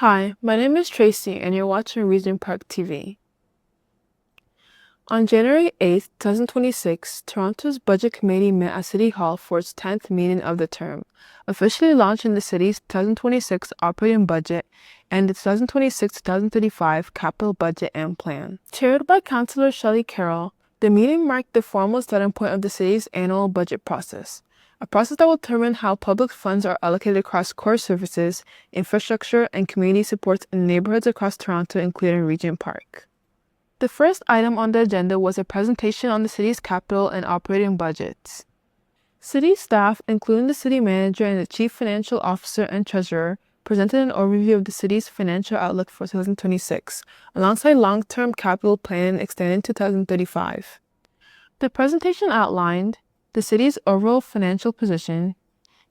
Hi, my name is Tracy and you're watching Regent Park TV. On January 8, 2026, Toronto's Budget Committee met at City Hall for its 10th meeting of the term, officially launching the city's 2026 operating budget and the 2026-2035 capital budget and plan. Chaired by Councillor Shelley Carroll, the meeting marked the formal starting point of the city's annual budget process, a process that will determine how public funds are allocated across core services, infrastructure, and community supports in neighborhoods across Toronto, including Regent Park. The first item on the agenda was a presentation on the city's capital and operating budgets. City staff, including the city manager and the chief financial officer and treasurer, presented an overview of the city's financial outlook for 2026, alongside long-term capital plan extending to 2035. The presentation outlined the city's overall financial position,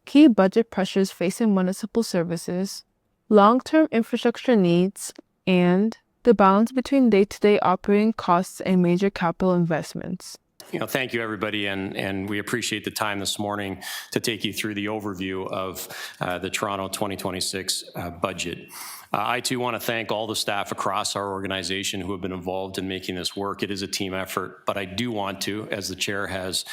key budget pressures facing municipal services, long-term infrastructure needs, and the balance between day-to-day operating costs and major capital investments. Thank you, everybody, and we appreciate the time this morning to take you through the overview of the Toronto 2026 budget. I, too, want to thank all the staff across our organization who have been involved in making this work. It is a team effort, but I do want to, as the chair has,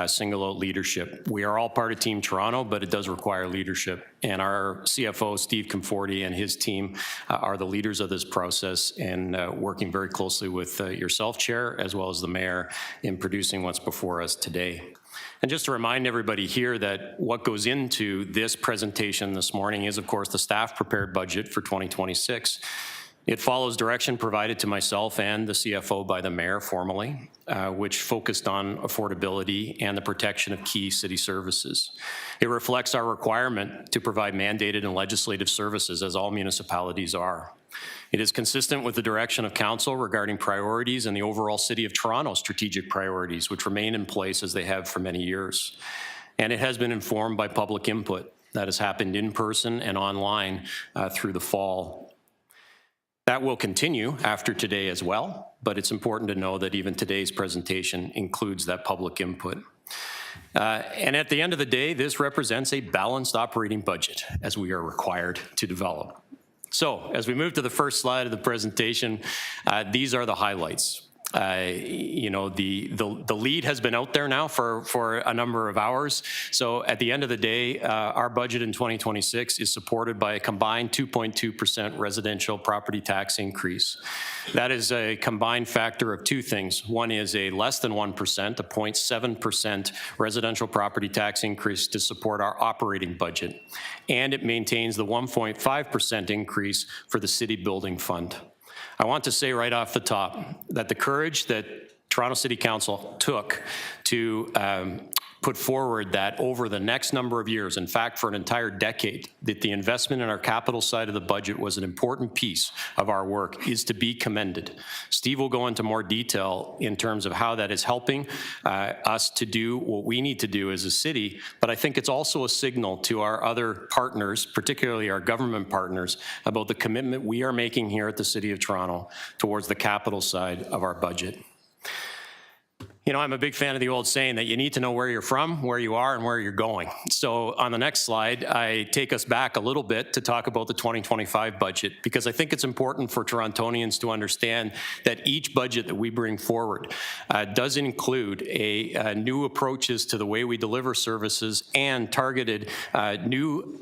single out leadership. We are all part of Team Toronto, but it does require leadership. And our CFO, Steve Conforti, and his team are the leaders of this process and working very closely with yourself, Chair, as well as the Mayor in producing what's before us today. And just to remind everybody here that what goes into this presentation this morning is, of course, the staff prepared budget for 2026. It follows direction provided to myself and the CFO by the Mayor formally, which focused on affordability and the protection of key city services. It reflects our requirement to provide mandated and legislative services, as all municipalities are. It is consistent with the direction of Council regarding priorities and the overall City of Toronto strategic priorities, which remain in place as they have for many years. And it has been informed by public input that has happened in person and online through the fall. That will continue after today as well, but it's important to know that even today's presentation includes that public input. And at the end of the day, this represents a balanced operating budget, as we are required to develop. So, as we move to the first slide of the presentation, these are the highlights. The lead has been out there now for a number of hours. So at the end of the day, our budget in 2026 is supported by a combined 2.2% residential property tax increase. That is a combined factor of two things. One is a less than 1%, a 0.7% residential property tax increase to support our operating budget. And it maintains the 1.5% increase for the city building fund. I want to say right off the top that the courage that Toronto City Council took to put forward that over the next number of years, in fact, for an entire decade, that the investment in our capital side of the budget was an important piece of our work is to be commended. Steve will go into more detail in terms of how that is helping us to do what we need to do as a city, but I think it's also a signal to our other partners, particularly our government partners, about the commitment we are making here at the City of Toronto towards the capital side of our budget. I'm a big fan of the old saying that you need to know where you're from, where you are, and where you're going. So on the next slide, I take us back a little bit to talk about the 2025 budget, because I think it's important for Torontonians to understand that each budget that we bring forward does include new approaches to the way we deliver services and targeted new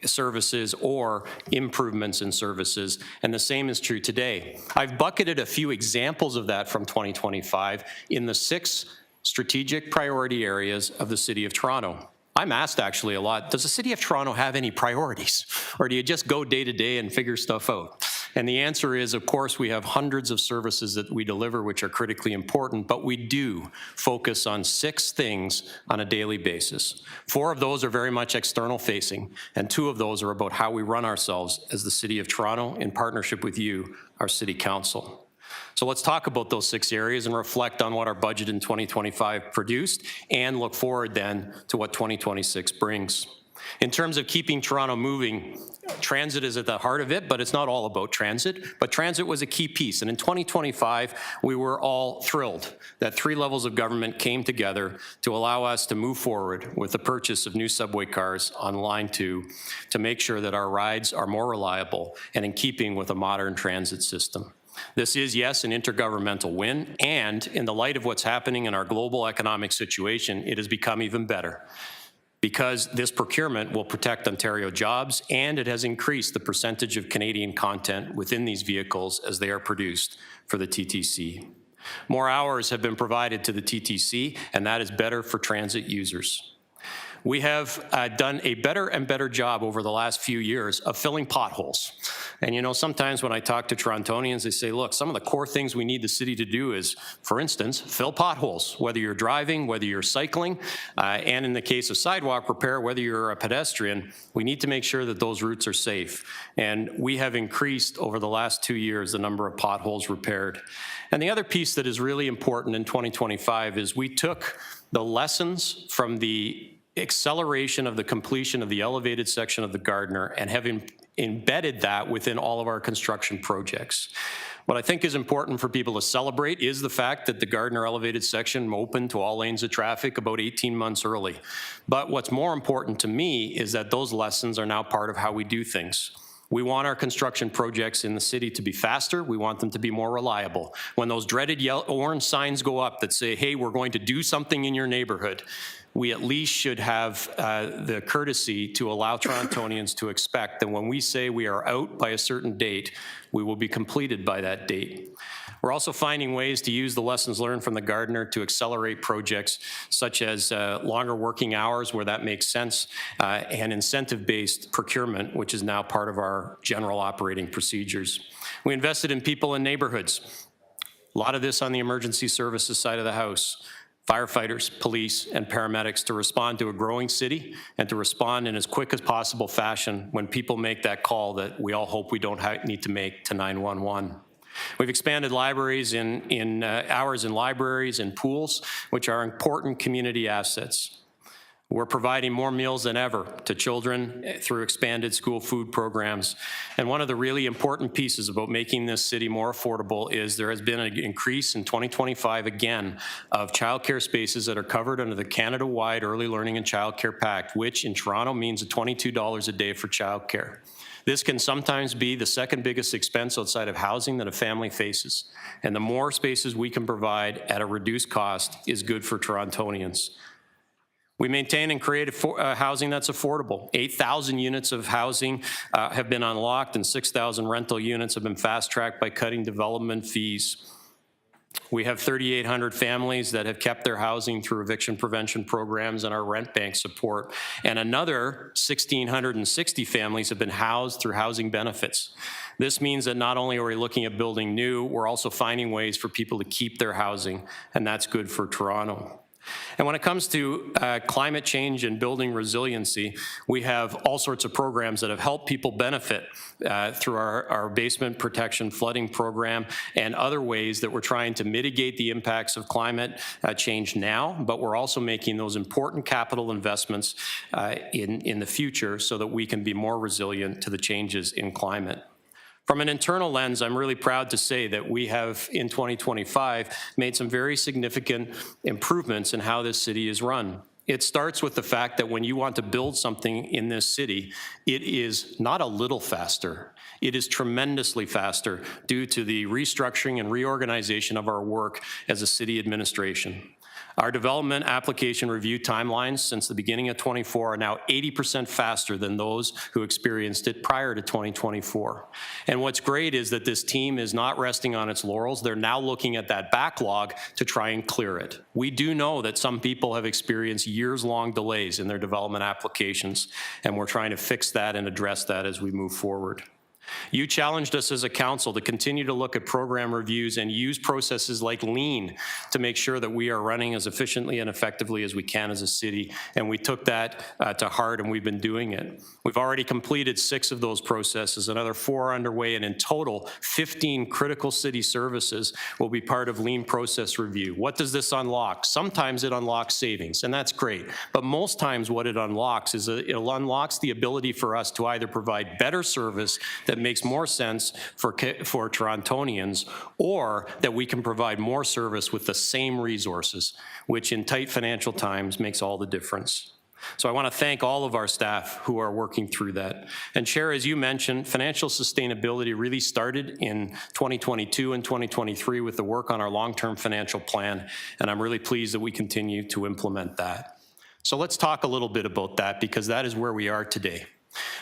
services or improvements in services. And the same is true today. I've bucketed a few examples of that from 2025 in the 6 strategic priority areas of the City of Toronto. I'm asked actually a lot, does the City of Toronto have any priorities? Or do you just go day to day and figure stuff out? And the answer is, of course, we have hundreds of services that we deliver which are critically important, but we do focus on 6 things on a daily basis. 4 of those are very much external facing, and 2 of those are about how we run ourselves as the City of Toronto in partnership with you, our City Council. So let's talk about those 6 areas and reflect on what our budget in 2025 produced and look forward then to what 2026 brings. In terms of keeping Toronto moving, transit is at the heart of it, but it's not all about transit. But transit was a key piece. And in 2025, we were all thrilled that 3 levels of government came together to allow us to move forward with the purchase of new subway cars on Line 2 to make sure that our rides are more reliable and in keeping with a modern transit system. This is, yes, an intergovernmental win, and in the light of what's happening in our global economic situation, it has become even better, because this procurement will protect Ontario jobs, and it has increased the percentage of Canadian content within these vehicles as they are produced for the TTC. More hours have been provided to the TTC, and that is better for transit users. We have done a better and better job over the last few years of filling potholes. And you know, sometimes when I talk to Torontonians, they say, look, some of the core things we need the city to do is, for instance, fill potholes, whether you're driving, whether you're cycling, and in the case of sidewalk repair, whether you're a pedestrian, we need to make sure that those routes are safe. And we have increased over the last 2 years the number of potholes repaired. And the other piece that is really important in 2025 is we took the lessons from the acceleration of the completion of the elevated section of the Gardiner and have embedded that within all of our construction projects. What I think is important for people to celebrate is the fact that the Gardiner elevated section opened to all lanes of traffic about 18 months early. But what's more important to me is that those lessons are now part of how we do things. We want our construction projects in the city to be faster. We want them to be more reliable. When those dreaded orange signs go up that say, hey, we're going to do something in your neighborhood, we at least should have the courtesy to allow Torontonians to expect that when we say we are out by a certain date, we will be completed by that date. We're also finding ways to use the lessons learned from the Gardiner to accelerate projects such as longer working hours where that makes sense, and incentive-based procurement, which is now part of our general operating procedures. We invested in people in neighborhoods. A lot of this on the emergency services side of the house. Firefighters, police, and paramedics to respond to a growing city and to respond in as quick as possible fashion when people make that call that we all hope we don't need to make to 911. We've expanded libraries in hours in libraries and pools, which are important community assets. We're providing more meals than ever to children through expanded school food programs. And one of the really important pieces about making this city more affordable is there has been an increase in 2025 again of childcare spaces that are covered under the Canada-wide Early Learning and Childcare Pact, which in Toronto means $22 a day for childcare. This can sometimes be the second biggest expense outside of housing that a family faces. And the more spaces we can provide at a reduced cost is good for Torontonians. We maintain and create housing that's affordable. 8,000 units of housing have been unlocked, and 6,000 rental units have been fast-tracked by cutting development fees. We have 3,800 families that have kept their housing through eviction prevention programs and our rent bank support. And another 1,660 families have been housed through housing benefits. This means that not only are we looking at building new, we're also finding ways for people to keep their housing, and that's good for Toronto. And when it comes to climate change and building resiliency, we have all sorts of programs that have helped people benefit through our basement protection flooding program and other ways that we're trying to mitigate the impacts of climate change now, but we're also making those important capital investments in the future so that we can be more resilient to the changes in climate. From an internal lens, I'm really proud to say that we have, in 2025, made some very significant improvements in how this city is run. It starts with the fact that when you want to build something in this city, it is not a little faster. It is tremendously faster due to the restructuring and reorganization of our work as a city administration. Our development application review timelines since the beginning of 24 are now 80% faster than those who experienced it prior to 2024. And what's great is that this team is not resting on its laurels. They're now looking at that backlog to try and clear it. We do know that some people have experienced years-long delays in their development applications, and we're trying to fix that and address that as we move forward. You challenged us as a council to continue to look at program reviews and use processes like lean to make sure that we are running as efficiently and effectively as we can as a city, and we took that to heart, and we've been doing it. We've already completed 6 of those processes, another 4 are underway, and in total, 15 critical city services will be part of lean process review. What does this unlock? Sometimes it unlocks savings, and that's great, but most times what it unlocks is it unlocks the ability for us to either provide better service that makes more sense for Torontonians, or that we can provide more service with the same resources, which in tight financial times makes all the difference. So I want to thank all of our staff who are working through that. And Chair, as you mentioned, financial sustainability really started in 2022 and 2023 with the work on our long-term financial plan, and I'm really pleased that we continue to implement that. So let's talk a little bit about that, because that is where we are today.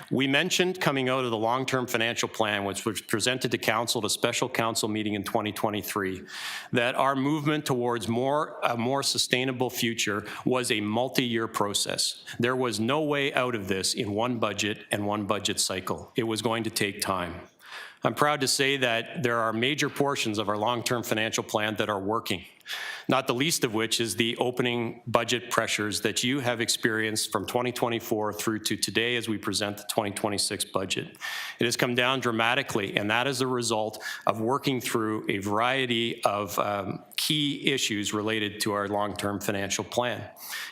We mentioned coming out of the long-term financial plan, which was presented to council at a special council meeting in 2023, that our movement towards a more sustainable future was a multi-year process. There was no way out of this in one budget and one budget cycle. It was going to take time. I'm proud to say that there are major portions of our long-term financial plan that are working, not the least of which is the opening budget pressures that you have experienced from 2024 through to today as we present the 2026 budget. It has come down dramatically, and that is a result of working through a variety of key issues related to our long-term financial plan.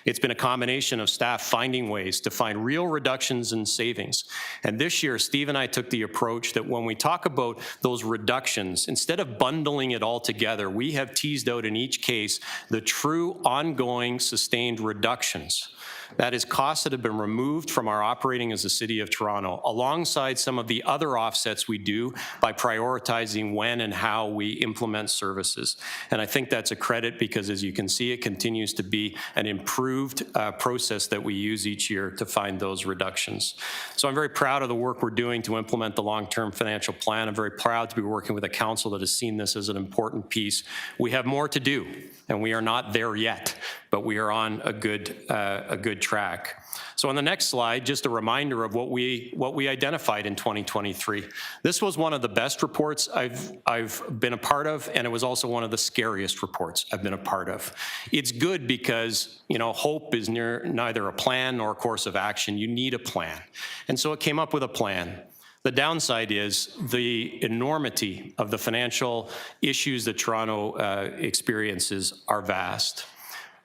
It's been a combination of staff finding ways to find real reductions in savings. And this year, Steve and I took the approach that when we talk about those reductions, instead of bundling it all together, we have teased out in each case the true ongoing sustained reductions. That is costs that have been removed from our operating as a City of Toronto, alongside some of the other offsets we do by prioritizing when and how we implement services. And I think that's a credit because, as you can see, it continues to be an improved process that we use each year to find those reductions. So I'm very proud of the work we're doing to implement the long-term financial plan. I'm very proud to be working with a council that has seen this as an important piece. We have more to do, and we are not there yet, but we are on a good track. So on the next slide, just a reminder of what we identified in 2023. This was one of the best reports I've been a part of, and it was also one of the scariest reports I've been a part of. It's good because, you know, hope is neither a plan nor a course of action. You need a plan. And so it came up with a plan. The downside is the enormity of the financial issues that Toronto experiences are vast.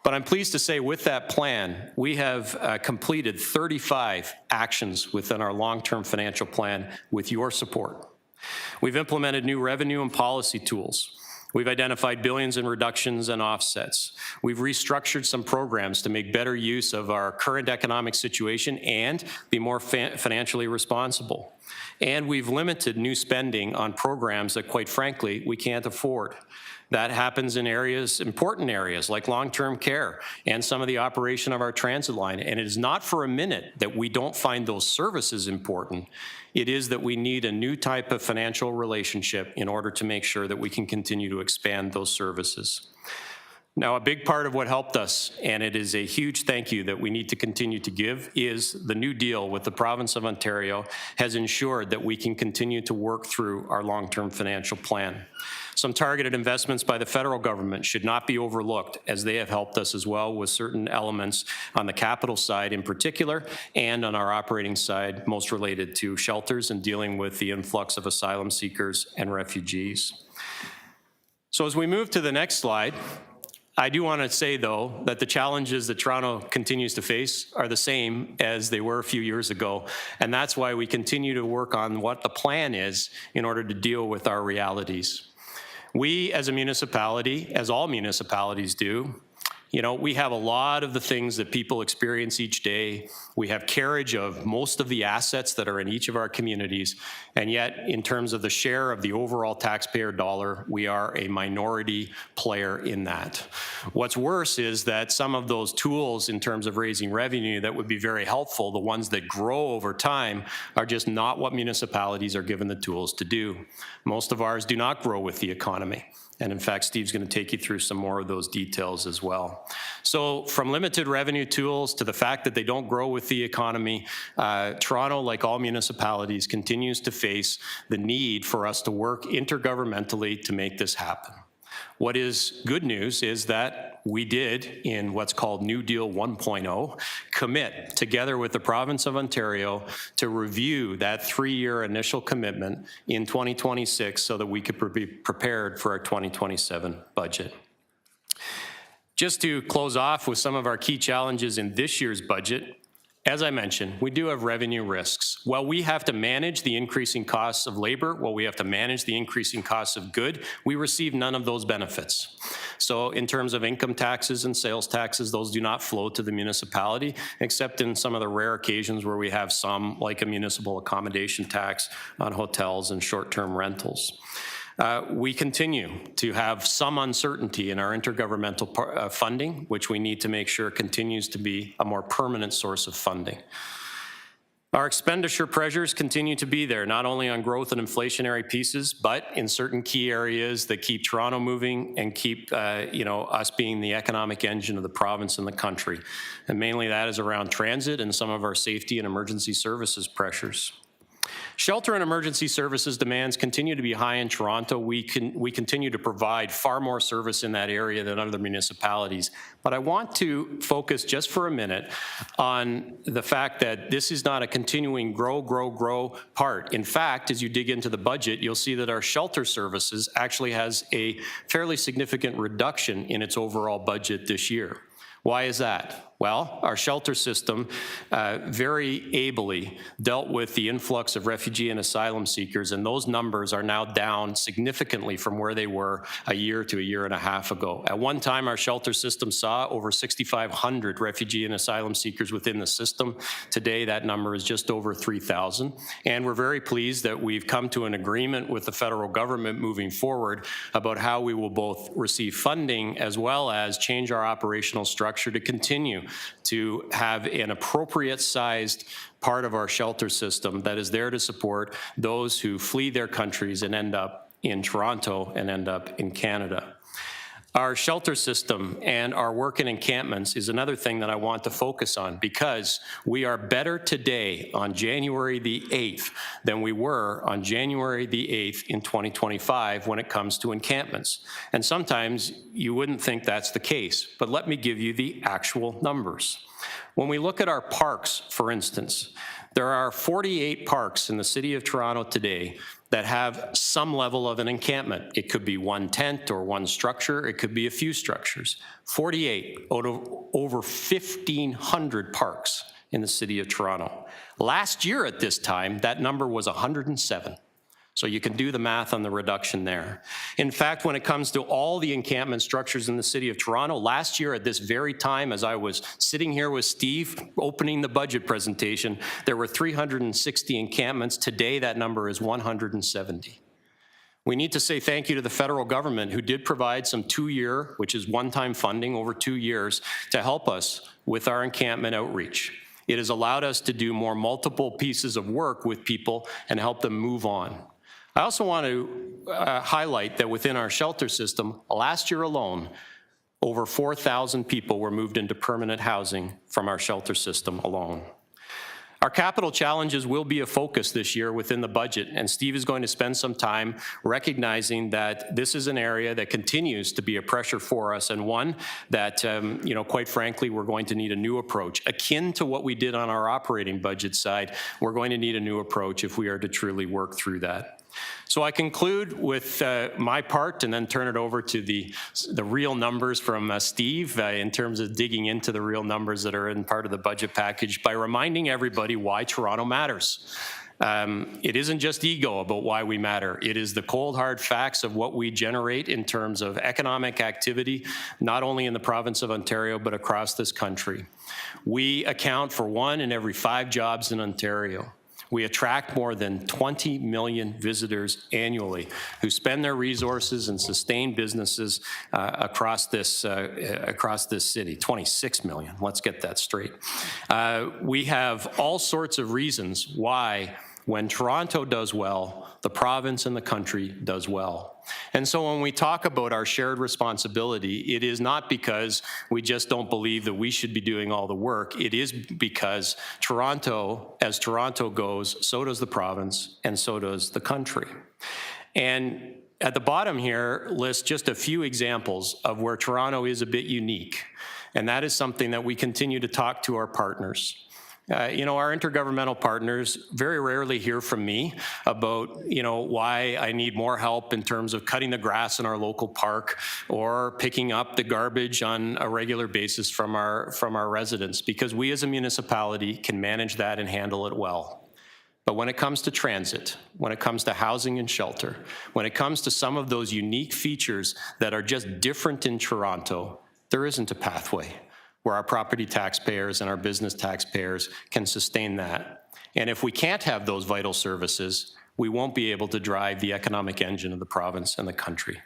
But I'm pleased to say with that plan, we have completed 35 actions within our long-term financial plan with your support. We've implemented new revenue and policy tools. We've identified billions in reductions and offsets. We've restructured some programs to make better use of our current economic situation and be more financially responsible. And we've limited new spending on programs that, quite frankly, we can't afford. That happens in areas, important areas like long-term care and some of the operation of our transit line. And it is not for a minute that we don't find those services important. It is that we need a new type of financial relationship in order to make sure that we can continue to expand those services. Now, a big part of what helped us, and it is a huge thank you that we need to continue to give, is the new deal with the province of Ontario has ensured that we can continue to work through our long-term financial plan. Some targeted investments by the federal government should not be overlooked, as they have helped us as well with certain elements on the capital side in particular, and on our operating side, most related to shelters and dealing with the influx of asylum seekers and refugees. So as we move to the next slide, I do want to say, though, that the challenges that Toronto continues to face are the same as they were a few years ago, and that's why we continue to work on what the plan is in order to deal with our realities. We, as a municipality, as all municipalities do, you know, we have a lot of the things that people experience each day. We have carriage of most of the assets that are in each of our communities. And yet, in terms of the share of the overall taxpayer dollar, we are a minority player in that. What's worse is that some of those tools in terms of raising revenue that would be very helpful, the ones that grow over time, are just not what municipalities are given the tools to do. Most of ours do not grow with the economy. And in fact, Steve's going to take you through some more of those details as well. well. So from limited revenue tools to the fact that they don't grow with the economy, Toronto, like all municipalities, continues to face the need for us to work intergovernmentally to make this happen. What is good news is that we did, in what's called New Deal 1.0, commit together with the province of Ontario to review that 3-year initial commitment in 2026 so that we could be prepared for our 2027 budget. Just to close off with some of our key challenges in this year's budget, as I mentioned, we do have revenue risks. While we have to manage the increasing costs of labor, while we have to manage the increasing costs of good, we receive none of those benefits. So in terms of income taxes and sales taxes, those do not flow to the municipality, except in some of the rare occasions where we have some, like a municipal accommodation tax on hotels and short-term rentals. We continue to have some uncertainty in our intergovernmental funding, which we need to make sure continues to be a more permanent source of funding. Our expenditure pressures continue to be there, not only on growth and inflationary pieces, but in certain key areas that keep Toronto moving and keep us being the economic engine of the province and the country. And mainly that is around transit and some of our safety and emergency services pressures. Shelter and emergency services demands continue to be high in Toronto. We continue to provide far more service in that area than other municipalities. But I want to focus just for a minute on the fact that this is not a continuing grow part. In fact, as you dig into the budget, you'll see that our shelter services actually has a fairly significant reduction in its overall budget this year. Why is that? Well, our shelter system very ably dealt with the influx of refugee and asylum seekers, and those numbers are now down significantly from where they were a year to a year and a half ago. At one time, our shelter system saw over 6,500 refugee and asylum seekers within the system. Today, that number is just over 3,000, and we're very pleased that we've come to an agreement with the federal government moving forward about how we will both receive funding as well as change our operational structure to continue to have an appropriate sized part of our shelter system that is there to support those who flee their countries and end up in Toronto and end up in Canada. Our shelter system and our work in encampments is another thing that I want to focus on, because we are better today on January the 8th than we were on January the 8th in 2025 when it comes to encampments. And sometimes you wouldn't think that's the case, but let me give you the actual numbers. When we look at our parks, for instance, there are 48 parks in the City of Toronto today that have some level of an encampment. It could be one tent or one structure. It could be a few structures. 48 out of over 1,500 parks in the City of Toronto. Last year at this time, that number was 107. So you can do the math on the reduction there. In fact, when it comes to all the encampment structures in the City of Toronto, last year at this very time, as I was sitting here with Steve opening the budget presentation, there were 360 encampments. Today, that number is 170. We need to say thank you to the federal government, who did provide some 2-year, which is one-time funding over 2 years, to help us with our encampment outreach. It has allowed us to do more multiple pieces of work with people and help them move on. I also want to highlight that within our shelter system, last year alone, over 4,000 people were moved into permanent housing from our shelter system alone. Our capital challenges will be a focus this year within the budget, and Steve is going to spend some time recognizing that this is an area that continues to be a pressure for us, and one that, quite frankly, we're going to need a new approach. Akin to what we did on our operating budget side, we're going to need a new approach if we are to truly work through that. So I conclude with my part and then turn it over to the real numbers from Steve in terms of digging into the real numbers that are in part of the budget package by reminding everybody why Toronto matters. It isn't just ego about why we matter. It is the cold, hard facts of what we generate in terms of economic activity, not only in the province of Ontario, but across this country. We account for 1 in every 5 jobs in Ontario. We attract more than 20 million visitors annually who spend their resources and sustain businesses across this city. 26 million, let's get that straight. We have all sorts of reasons why When Toronto does well, the province and the country does well. And so when we talk about our shared responsibility, it is not because we just don't believe that we should be doing all the work. It is because Toronto, as Toronto goes, so does the province and so does the country. And at the bottom here lists just a few examples of where Toronto is a bit unique. And that is something that we continue to talk to our partners. Our intergovernmental partners very rarely hear from me about, why I need more help in terms of cutting the grass in our local park or picking up the garbage on a regular basis from our residents, because we as a municipality can manage that and handle it well. But when it comes to transit, when it comes to housing and shelter, when it comes to some of those unique features that are just different in Toronto, there isn't a pathway where our property taxpayers and our business taxpayers can sustain that. And if we can't have those vital services, we won't be able to drive the economic engine of the province and the country.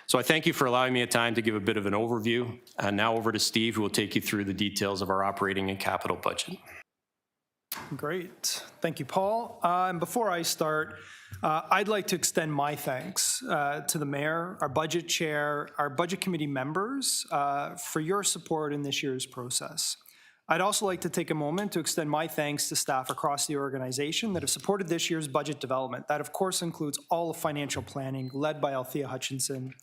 So I thank you for allowing me a time to give a bit of an overview. And now over to Steve, who will take you through the details of our operating and capital budget. Great. Thank you, Paul. And before I start, I'd like to extend my thanks to the Mayor, our Budget Chair, our Budget Committee members for your support in this year's process. I'd also like to take a moment to extend my thanks to staff across the organization that have supported this year's budget development. That, of course, includes all of financial planning, led by Althea Hutchinson,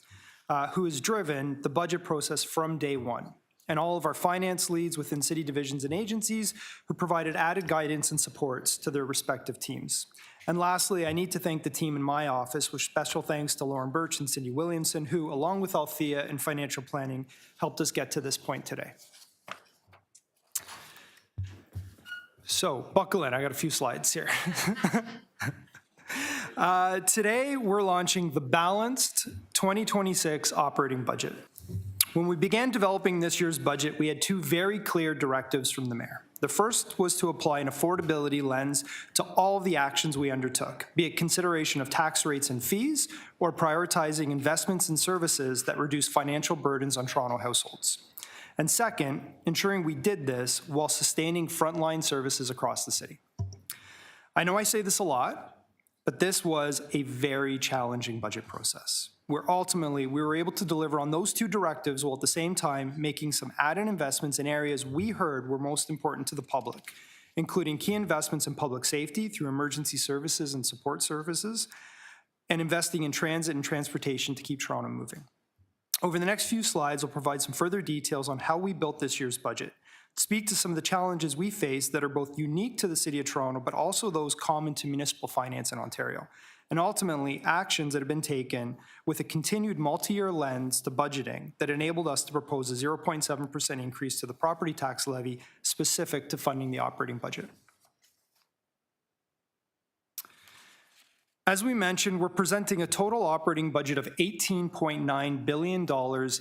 who has driven the budget process from day one, and all of our finance leads within city divisions and agencies who provided added guidance and supports to their respective teams. And lastly, I need to thank the team in my office, with special thanks to Lauren Birch and Cindy Williamson, who, along with Althea in financial planning, helped us get to this point today. So, buckle in, I got a few slides here. Today, we're launching the balanced 2026 operating budget. When we began developing this year's budget, we had two very clear directives from the Mayor. The first was to apply an affordability lens to all of the actions we undertook, be it consideration of tax rates and fees, or prioritizing investments and services that reduce financial burdens on Toronto households. And second, ensuring we did this while sustaining frontline services across the city. I know I say this a lot, but this was a very challenging budget process, where ultimately we were able to deliver on those two directives while at the same time making some added investments in areas we heard were most important to the public, including key investments in public safety through emergency services and support services, and investing in transit and transportation to keep Toronto moving. Over the next few slides, I'll provide some further details on how we built this year's budget, speak to some of the challenges we face that are both unique to the City of Toronto, but also those common to municipal finance in Ontario, and ultimately actions that have been taken with a continued multi-year lens to budgeting that enabled us to propose a 0.7% increase to the property tax levy specific to funding the operating budget. As we mentioned, we're presenting a total operating budget of $18.9 billion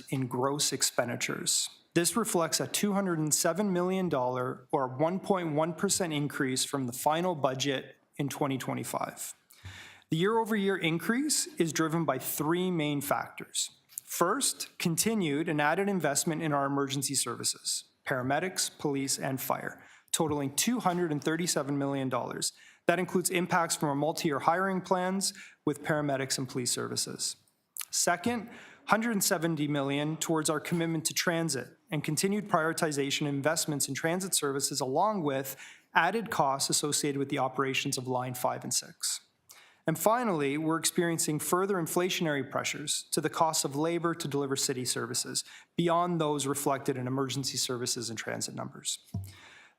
in gross expenditures. This reflects a $207 million or 1.1% increase from the final budget in 2025. The year-over-year increase is driven by three main factors. First, continued and added investment in our emergency services, paramedics, police, and fire, totaling $237 million. That includes impacts from our multi-year hiring plans with paramedics and police services. Second, $170 million towards our commitment to transit and continued prioritization investments in transit services, along with added costs associated with the operations of Line 5 and 6. And finally, we're experiencing further inflationary pressures to the cost of labor to deliver city services, beyond those reflected in emergency services and transit numbers.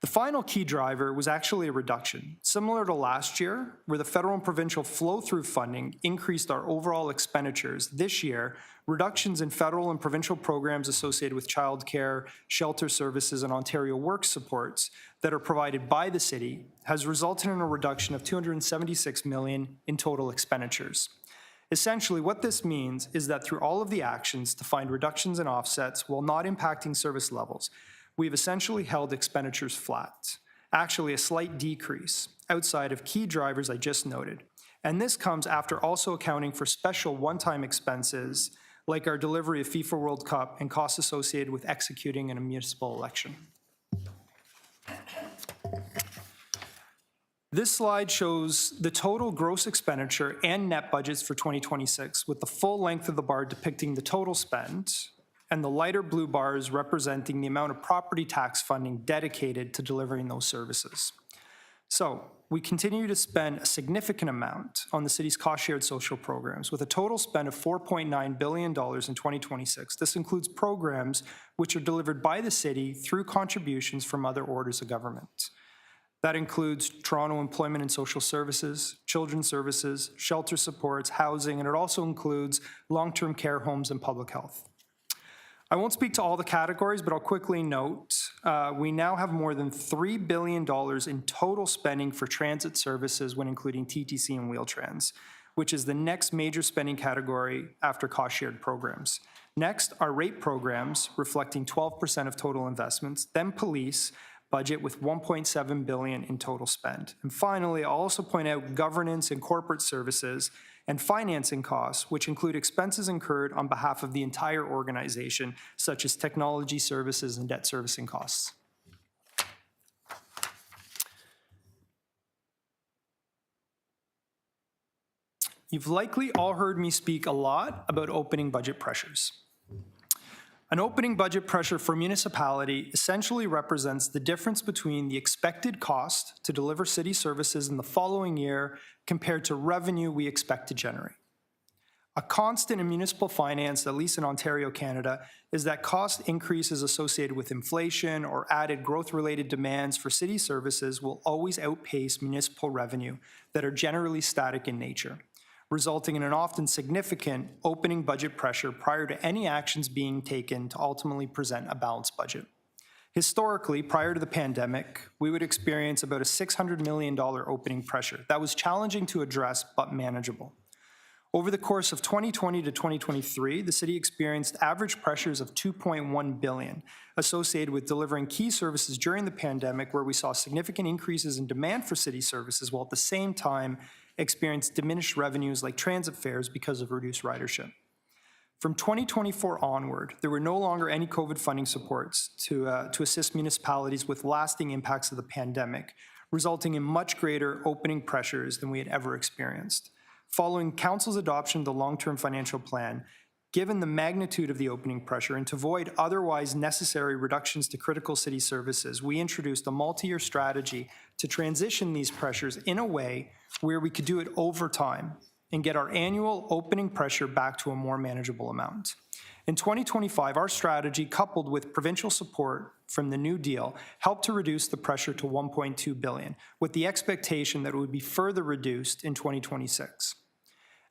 The final key driver was actually a reduction, similar to last year, where the federal and provincial flow-through funding increased our overall expenditures. This year, reductions in federal and provincial programs associated with childcare, shelter services, and Ontario Work supports that are provided by the city has resulted in a reduction of $276 million in total expenditures. Essentially, what this means is that through all of the actions to find reductions and offsets while not impacting service levels, we've essentially held expenditures flat, actually a slight decrease outside of key drivers I just noted. And this comes after also accounting for special one-time expenses like our delivery of FIFA World Cup and costs associated with executing in a municipal election. This slide shows the total gross expenditure and net budgets for 2026, with the full length of the bar depicting the total spend, and the lighter blue bars representing the amount of property tax funding dedicated to delivering those services. So we continue to spend a significant amount on the city's cost-shared social programs, with a total spend of $4.9 billion in 2026. This includes programs which are delivered by the city through contributions from other orders of government. That includes Toronto Employment and Social Services, Children's Services, shelter supports, housing, and it also includes long-term care homes and public health. I won't speak to all the categories, but I'll quickly note we now have more than $3 billion in total spending for transit services when including TTC and Wheel-Trans, which is the next major spending category after cost-shared programs. Next are rate programs, reflecting 12% of total investments, then police budget with $1.7 billion in total spend. And finally, I'll also point out governance and corporate services and financing costs, which include expenses incurred on behalf of the entire organization, such as technology services and debt servicing costs. You've likely all heard me speak a lot about opening budget pressures. An opening budget pressure for municipality essentially represents the difference between the expected cost to deliver city services in the following year compared to revenue we expect to generate. A constant in municipal finance, at least in Ontario, Canada, is that cost increases associated with inflation or added growth-related demands for city services will always outpace municipal revenue that are generally static in nature, resulting in an often significant opening budget pressure prior to any actions being taken to ultimately present a balanced budget. Historically, prior to the pandemic, we would experience about a $600 million opening pressure. That was challenging to address, but manageable. Over the course of 2020 to 2023, the city experienced average pressures of $2.1 billion associated with delivering key services during the pandemic, where we saw significant increases in demand for city services, while at the same time experienced diminished revenues like transit fares because of reduced ridership. From 2024 onward, there were no longer any COVID funding supports to assist municipalities with lasting impacts of the pandemic, resulting in much greater opening pressures than we had ever experienced. Following Council's adoption of the long-term financial plan, given the magnitude of the opening pressure and to avoid otherwise necessary reductions to critical city services, we introduced a multi-year strategy to transition these pressures in a way where we could do it over time and get our annual opening pressure back to a more manageable amount. In 2025, our strategy, coupled with provincial support from the New Deal, helped to reduce the pressure to $1.2 billion, with the expectation that it would be further reduced in 2026.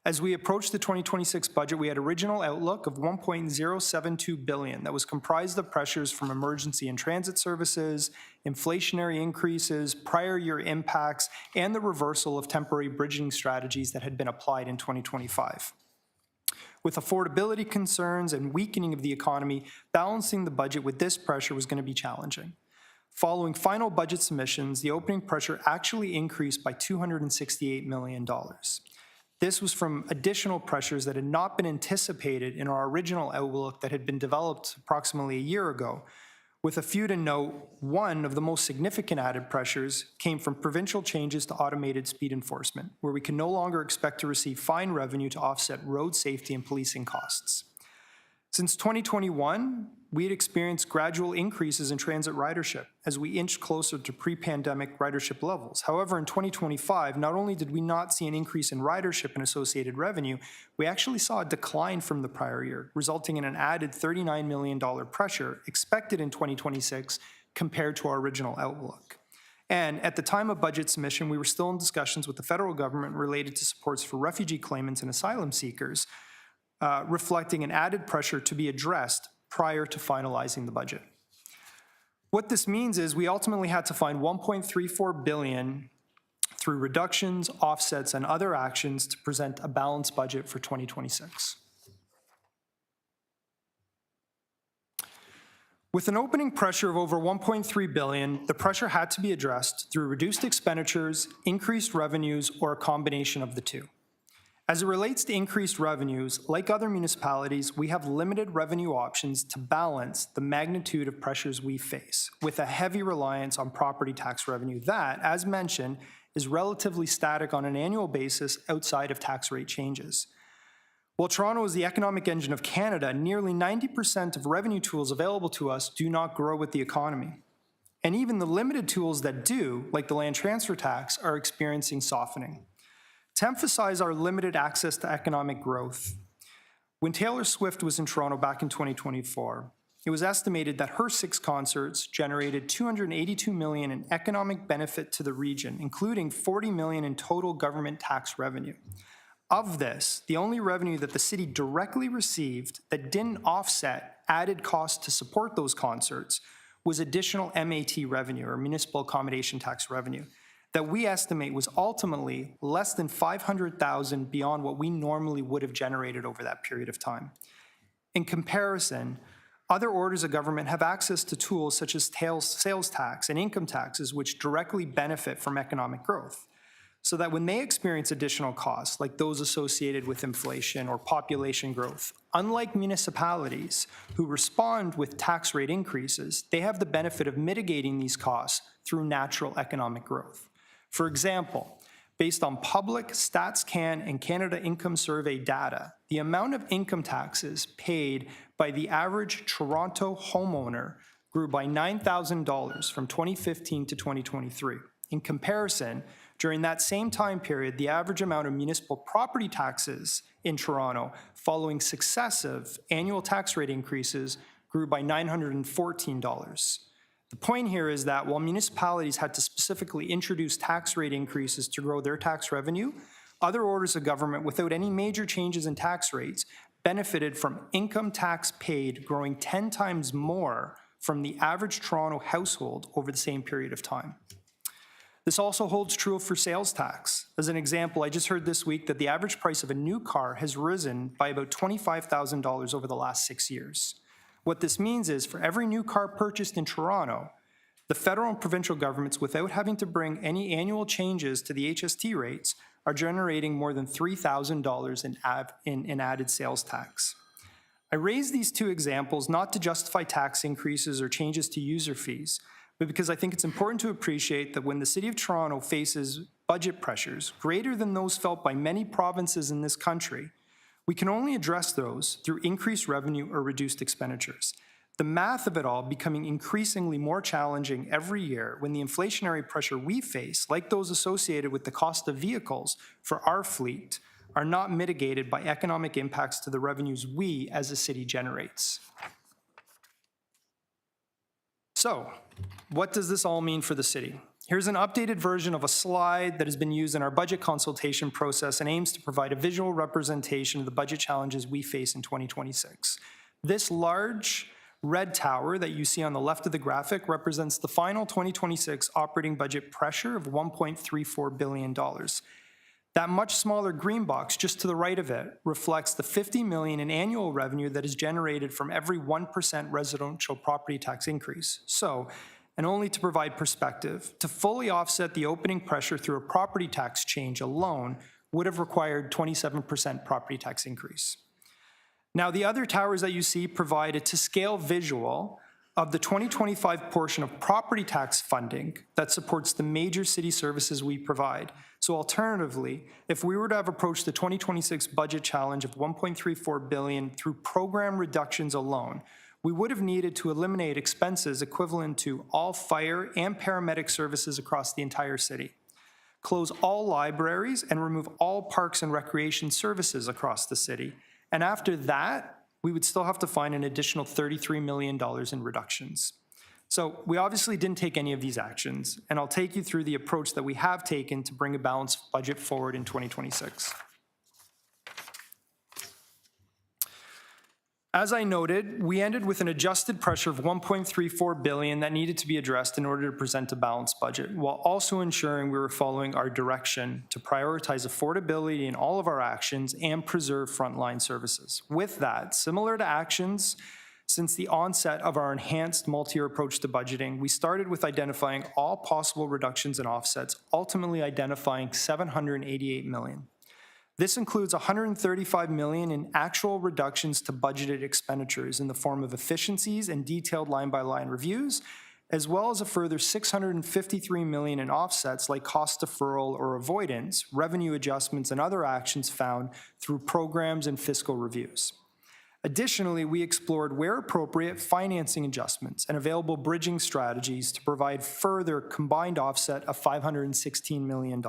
As we approached the 2026 budget, we had original outlook of $1.072 billion that was comprised of pressures from emergency and transit services, inflationary increases, prior year impacts, and the reversal of temporary bridging strategies that had been applied in 2025. With affordability concerns and weakening of the economy, balancing the budget with this pressure was going to be challenging. Following final budget submissions, the opening pressure actually increased by $268 million. This was from additional pressures that had not been anticipated in our original outlook that had been developed approximately a year ago. With a few to note, one of the most significant added pressures came from provincial changes to automated speed enforcement, where we can no longer expect to receive fine revenue to offset road safety and policing costs. Since 2021, we had experienced gradual increases in transit ridership as we inched closer to pre-pandemic ridership levels. However, in 2025, not only did we not see an increase in ridership and associated revenue, we actually saw a decline from the prior year, resulting in an added $39 million pressure expected in 2026 compared to our original outlook. And at the time of budget submission, we were still in discussions with the federal government related to supports for refugee claimants and asylum seekers, reflecting an added pressure to be addressed prior to finalizing the budget. What this means is we ultimately had to find $1.34 billion through reductions, offsets, and other actions to present a balanced budget for 2026. With an opening pressure of over $1.3 billion, the pressure had to be addressed through reduced expenditures, increased revenues, or a combination of the two. As it relates to increased revenues, like other municipalities, we have limited revenue options to balance the magnitude of pressures we face, with a heavy reliance on property tax revenue that, as mentioned, is relatively static on an annual basis outside of tax rate changes. While Toronto is the economic engine of Canada, nearly 90% of revenue tools available to us do not grow with the economy. And even the limited tools that do, like the land transfer tax, are experiencing softening. To emphasize our limited access to economic growth, when Taylor Swift was in Toronto back in 2024, it was estimated that her 6 concerts generated $282 million in economic benefit to the region, including $40 million in total government tax revenue. Of this, the only revenue that the city directly received that didn't offset added costs to support those concerts was additional MAT revenue, or municipal accommodation tax revenue, that we estimate was ultimately less than $500,000 beyond what we normally would have generated over that period of time. In comparison, other orders of government have access to tools such as sales tax and income taxes, which directly benefit from economic growth, so that when they experience additional costs, like those associated with inflation or population growth, unlike municipalities who respond with tax rate increases, they have the benefit of mitigating these costs through natural economic growth. For example, based on public StatsCan and Canada Income Survey data, the amount of income taxes paid by the average Toronto homeowner grew by $9,000 from 2015 to 2023. In comparison, during that same time period, the average amount of municipal property taxes in Toronto, following successive annual tax rate increases, grew by $914. The point here is that while municipalities had to specifically introduce tax rate increases to grow their tax revenue, other orders of government without any major changes in tax rates benefited from income tax paid growing 10 times more from the average Toronto household over the same period of time. This also holds true for sales tax. As an example, I just heard this week that the average price of a new car has risen by about $25,000 over the last 6 years. What this means is for every new car purchased in Toronto, the federal and provincial governments, without having to bring any annual changes to the HST rates, are generating more than $3,000 in added sales tax. I raise these 2 examples not to justify tax increases or changes to user fees, but because I think it's important to appreciate that when the City of Toronto faces budget pressures greater than those felt by many provinces in this country, we can only address those through increased revenue or reduced expenditures. The math of it all becoming increasingly more challenging every year when the inflationary pressure we face, like those associated with the cost of vehicles for our fleet, are not mitigated by economic impacts to the revenues we as a city generates. So, what does this all mean for the city? Here's an updated version of a slide that has been used in our budget consultation process and aims to provide a visual representation of the budget challenges we face in 2026. This large red tower that you see on the left of the graphic represents the final 2026 operating budget pressure of $1.34 billion. That much smaller green box just to the right of it reflects the $50 million in annual revenue that is generated from every 1% residential property tax increase. So, and only to provide perspective, to fully offset the opening pressure through a property tax change alone would have required 27% property tax increase. Now, the other towers that you see provide a to-scale visual of the 2025 portion of property tax funding that supports the major city services we provide. So alternatively, if we were to have approached the 2026 budget challenge of $1.34 billion through program reductions alone, we would have needed to eliminate expenses equivalent to all fire and paramedic services across the entire city, close all libraries, and remove all parks and recreation services across the city. And after that, we would still have to find an additional $33 million in reductions. So we obviously didn't take any of these actions, and I'll take you through the approach that we have taken to bring a balanced budget forward in 2026. As I noted, we ended with an adjusted pressure of $1.34 billion that needed to be addressed in order to present a balanced budget, while also ensuring we were following our direction to prioritize affordability in all of our actions and preserve frontline services. With that, similar to actions since the onset of our enhanced multi-year approach to budgeting, we started with identifying all possible reductions and offsets, ultimately identifying $788 million. This includes $135 million in actual reductions to budgeted expenditures in the form of efficiencies and detailed line-by-line reviews, as well as a further $653 million in offsets like cost deferral or avoidance, revenue adjustments, and other actions found through programs and fiscal reviews. Additionally, we explored, where appropriate, financing adjustments and available bridging strategies to provide further combined offset of $516 million.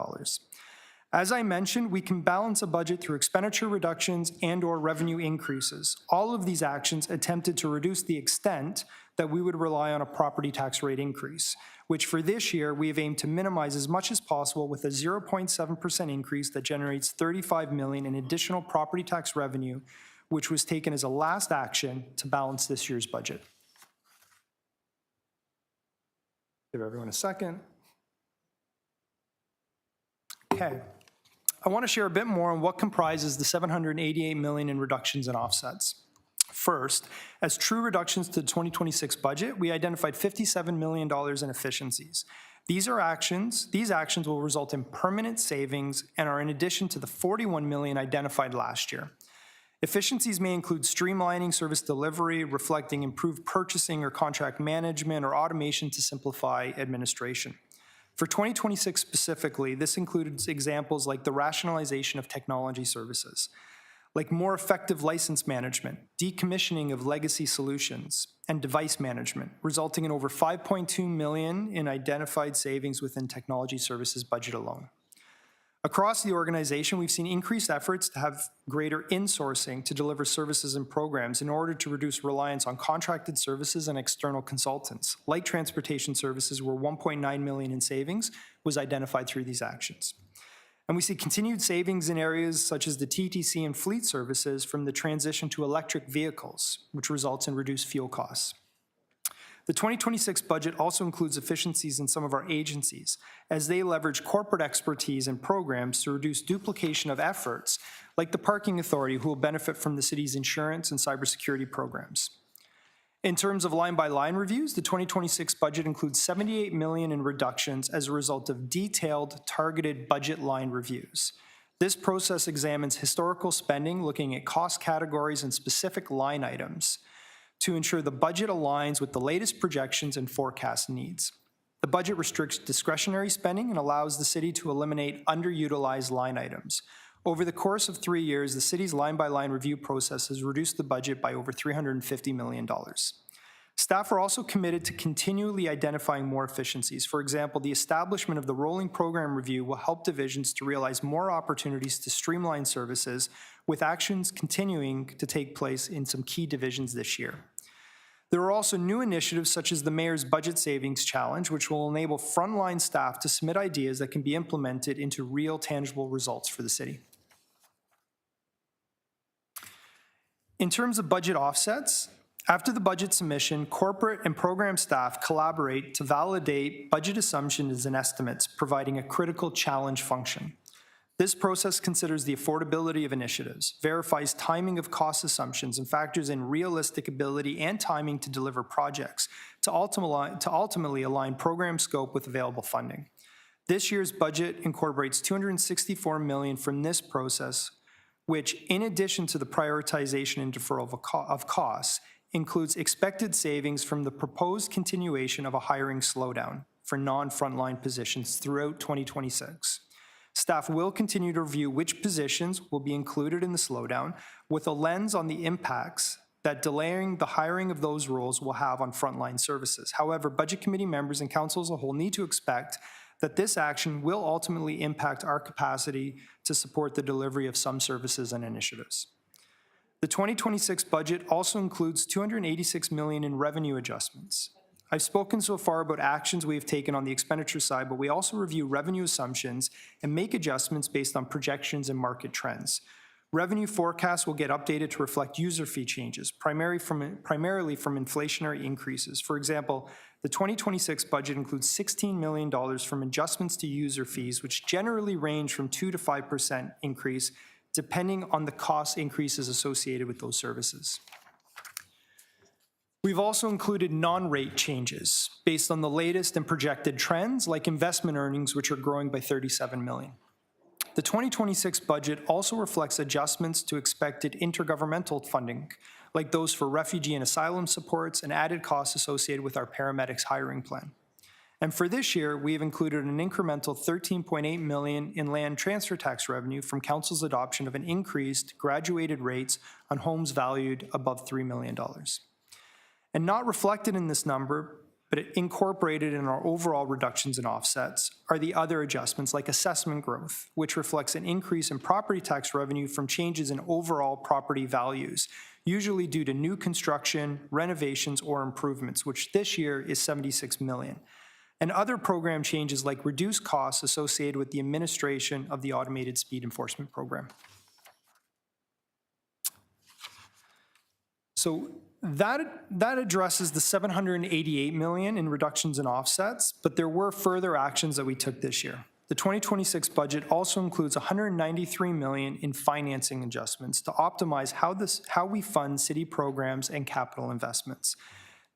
As I mentioned, we can balance a budget through expenditure reductions and/or revenue increases. All of these actions attempted to reduce the extent that we would rely on a property tax rate increase, which for this year we have aimed to minimize as much as possible with a 0.7% increase that generates $35 million in additional property tax revenue, which was taken as a last action to balance this year's budget. Give everyone a second. Okay. I want to share a bit more on what comprises the $788 million in reductions and offsets. First, as true reductions to the 2026 budget, we identified $57 million in efficiencies. These actions will result in permanent savings and are in addition to the $41 million identified last year. Efficiencies may include streamlining service delivery, reflecting improved purchasing or contract management, or automation to simplify administration. For 2026 specifically, this includes examples like the rationalization of technology services, like more effective license management, decommissioning of legacy solutions, and device management, resulting in over $5.2 million in identified savings within technology services budget alone. Across the organization, we've seen increased efforts to have greater insourcing to deliver services and programs in order to reduce reliance on contracted services and external consultants, like transportation services, where $1.9 million in savings was identified through these actions. And we see continued savings in areas such as the TTC and fleet services from the transition to electric vehicles, which results in reduced fuel costs. The 2026 budget also includes efficiencies in some of our agencies, as they leverage corporate expertise and programs to reduce duplication of efforts, like the Parking Authority, who will benefit from the city's insurance and cybersecurity programs. In terms of line-by-line reviews, the 2026 budget includes $78 million in reductions as a result of detailed, targeted budget line reviews. This process examines historical spending, looking at cost categories and specific line items, to ensure the budget aligns with the latest projections and forecast needs. The budget restricts discretionary spending and allows the city to eliminate underutilized line items. Over the course of 3 years, the city's line-by-line review process has reduced the budget by over $350 million. Staff are also committed to continually identifying more efficiencies. For example, the establishment of the rolling program review will help divisions to realize more opportunities to streamline services, with actions continuing to take place in some key divisions this year. There are also new initiatives such as the Mayor's Budget Savings Challenge, which will enable frontline staff to submit ideas that can be implemented into real, tangible results for the city. In terms of budget offsets, after the budget submission, corporate and program staff collaborate to validate budget assumptions and estimates, providing a critical challenge function. This process considers the affordability of initiatives, verifies timing of cost assumptions, and factors in realistic ability and timing to deliver projects to ultimately align program scope with available funding. This year's budget incorporates $264 million from this process, which, in addition to the prioritization and deferral of costs, includes expected savings from the proposed continuation of a hiring slowdown for non-frontline positions throughout 2026. Staff will continue to review which positions will be included in the slowdown, with a lens on the impacts that delaying the hiring of those roles will have on frontline services. However, Budget Committee members and Council as a whole need to expect that this action will ultimately impact our capacity to support the delivery of some services and initiatives. The 2026 budget also includes $286 million in revenue adjustments. I've spoken so far about actions we have taken on the expenditure side, but we also review revenue assumptions and make adjustments based on projections and market trends. Revenue forecasts will get updated to reflect user fee changes, primarily from inflationary increases. For example, the 2026 budget includes $16 million from adjustments to user fees, which generally range from 2 to 5% increase, depending on the cost increases associated with those services. We've also included non-rate changes based on the latest and projected trends, like investment earnings, which are growing by $37 million. The 2026 budget also reflects adjustments to expected intergovernmental funding, like those for refugee and asylum supports and added costs associated with our paramedics hiring plan. And for this year, we have included an incremental $13.8 million in land transfer tax revenue from Council's adoption of an increased graduated rates on homes valued above $3 million. And not reflected in this number, but incorporated in our overall reductions and offsets, are the other adjustments like assessment growth, which reflects an increase in property tax revenue from changes in overall property values, usually due to new construction, renovations, or improvements, which this year is $76 million. And other program changes like reduced costs associated with the administration of the automated speed enforcement program. So that addresses the $788 million in reductions and offsets, but there were further actions that we took this year. The 2026 budget also includes $193 million in financing adjustments to optimize how we fund city programs and capital investments.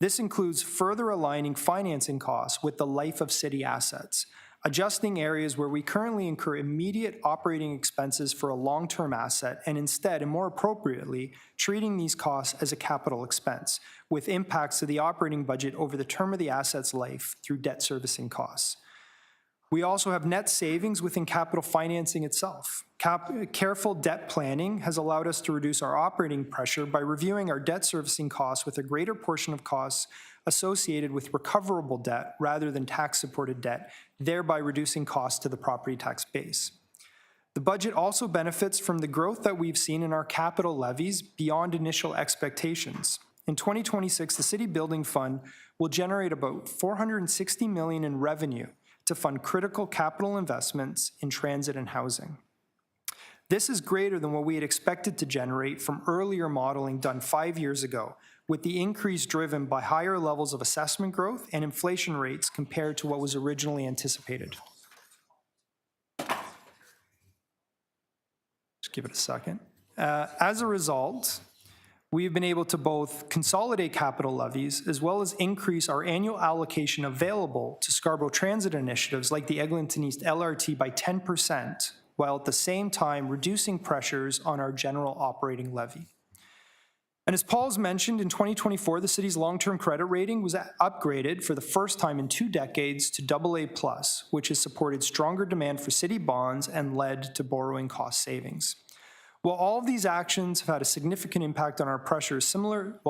This includes further aligning financing costs with the life of city assets, adjusting areas where we currently incur immediate operating expenses for a long-term asset, and instead, and more appropriately, treating these costs as a capital expense, with impacts to the operating budget over the term of the asset's life through debt servicing costs. We also have net savings within capital financing itself. Careful debt planning has allowed us to reduce our operating pressure by reviewing our debt servicing costs with a greater portion of costs associated with recoverable debt rather than tax-supported debt, thereby reducing costs to the property tax base. The budget also benefits from the growth that we've seen in our capital levies beyond initial expectations. In 2026, the City Building Fund will generate about $460 million in revenue to fund critical capital investments in transit and housing. This is greater than what we had expected to generate from earlier modeling done 5 years ago, with the increase driven by higher levels of assessment growth and inflation rates compared to what was originally anticipated. Just give it a second. As a result, we've been able to both consolidate capital levies as well as increase our annual allocation available to Scarborough transit initiatives like the Eglinton East LRT by 10%, while at the same time reducing pressures on our general operating levy. And as Paul's mentioned, in 2024, the city's long-term credit rating was upgraded for the first time in 2 decades to AA+, which has supported stronger demand for city bonds and led to borrowing cost savings. While all of these actions have had a significant impact on our pressures, similar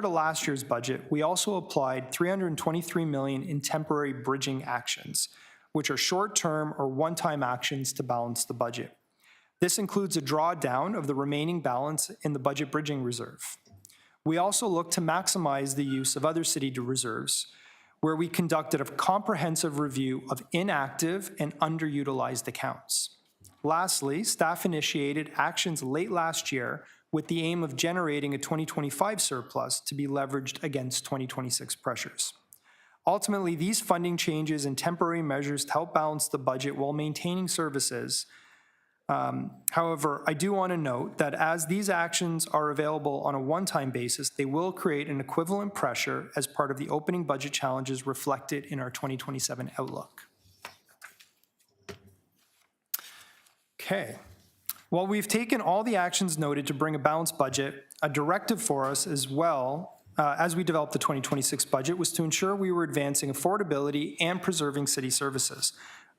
to last year's budget, we also applied $323 million in temporary bridging actions, which are short-term or one-time actions to balance the budget. This includes a drawdown of the remaining balance in the budget bridging reserve. We also look to maximize the use of other city reserves, where we conducted a comprehensive review of inactive and underutilized accounts. Lastly, staff initiated actions late last year with the aim of generating a 2025 surplus to be leveraged against 2026 pressures. Ultimately, these funding changes and temporary measures to help balance the budget while maintaining services. However, I do want to note that as these actions are available on a one-time basis, they will create an equivalent pressure as part of the opening budget challenges reflected in our 2027 outlook. Okay. While we've taken all the actions noted to bring a balanced budget, a directive for us as well as we developed the 2026 budget was to ensure we were advancing affordability and preserving city services.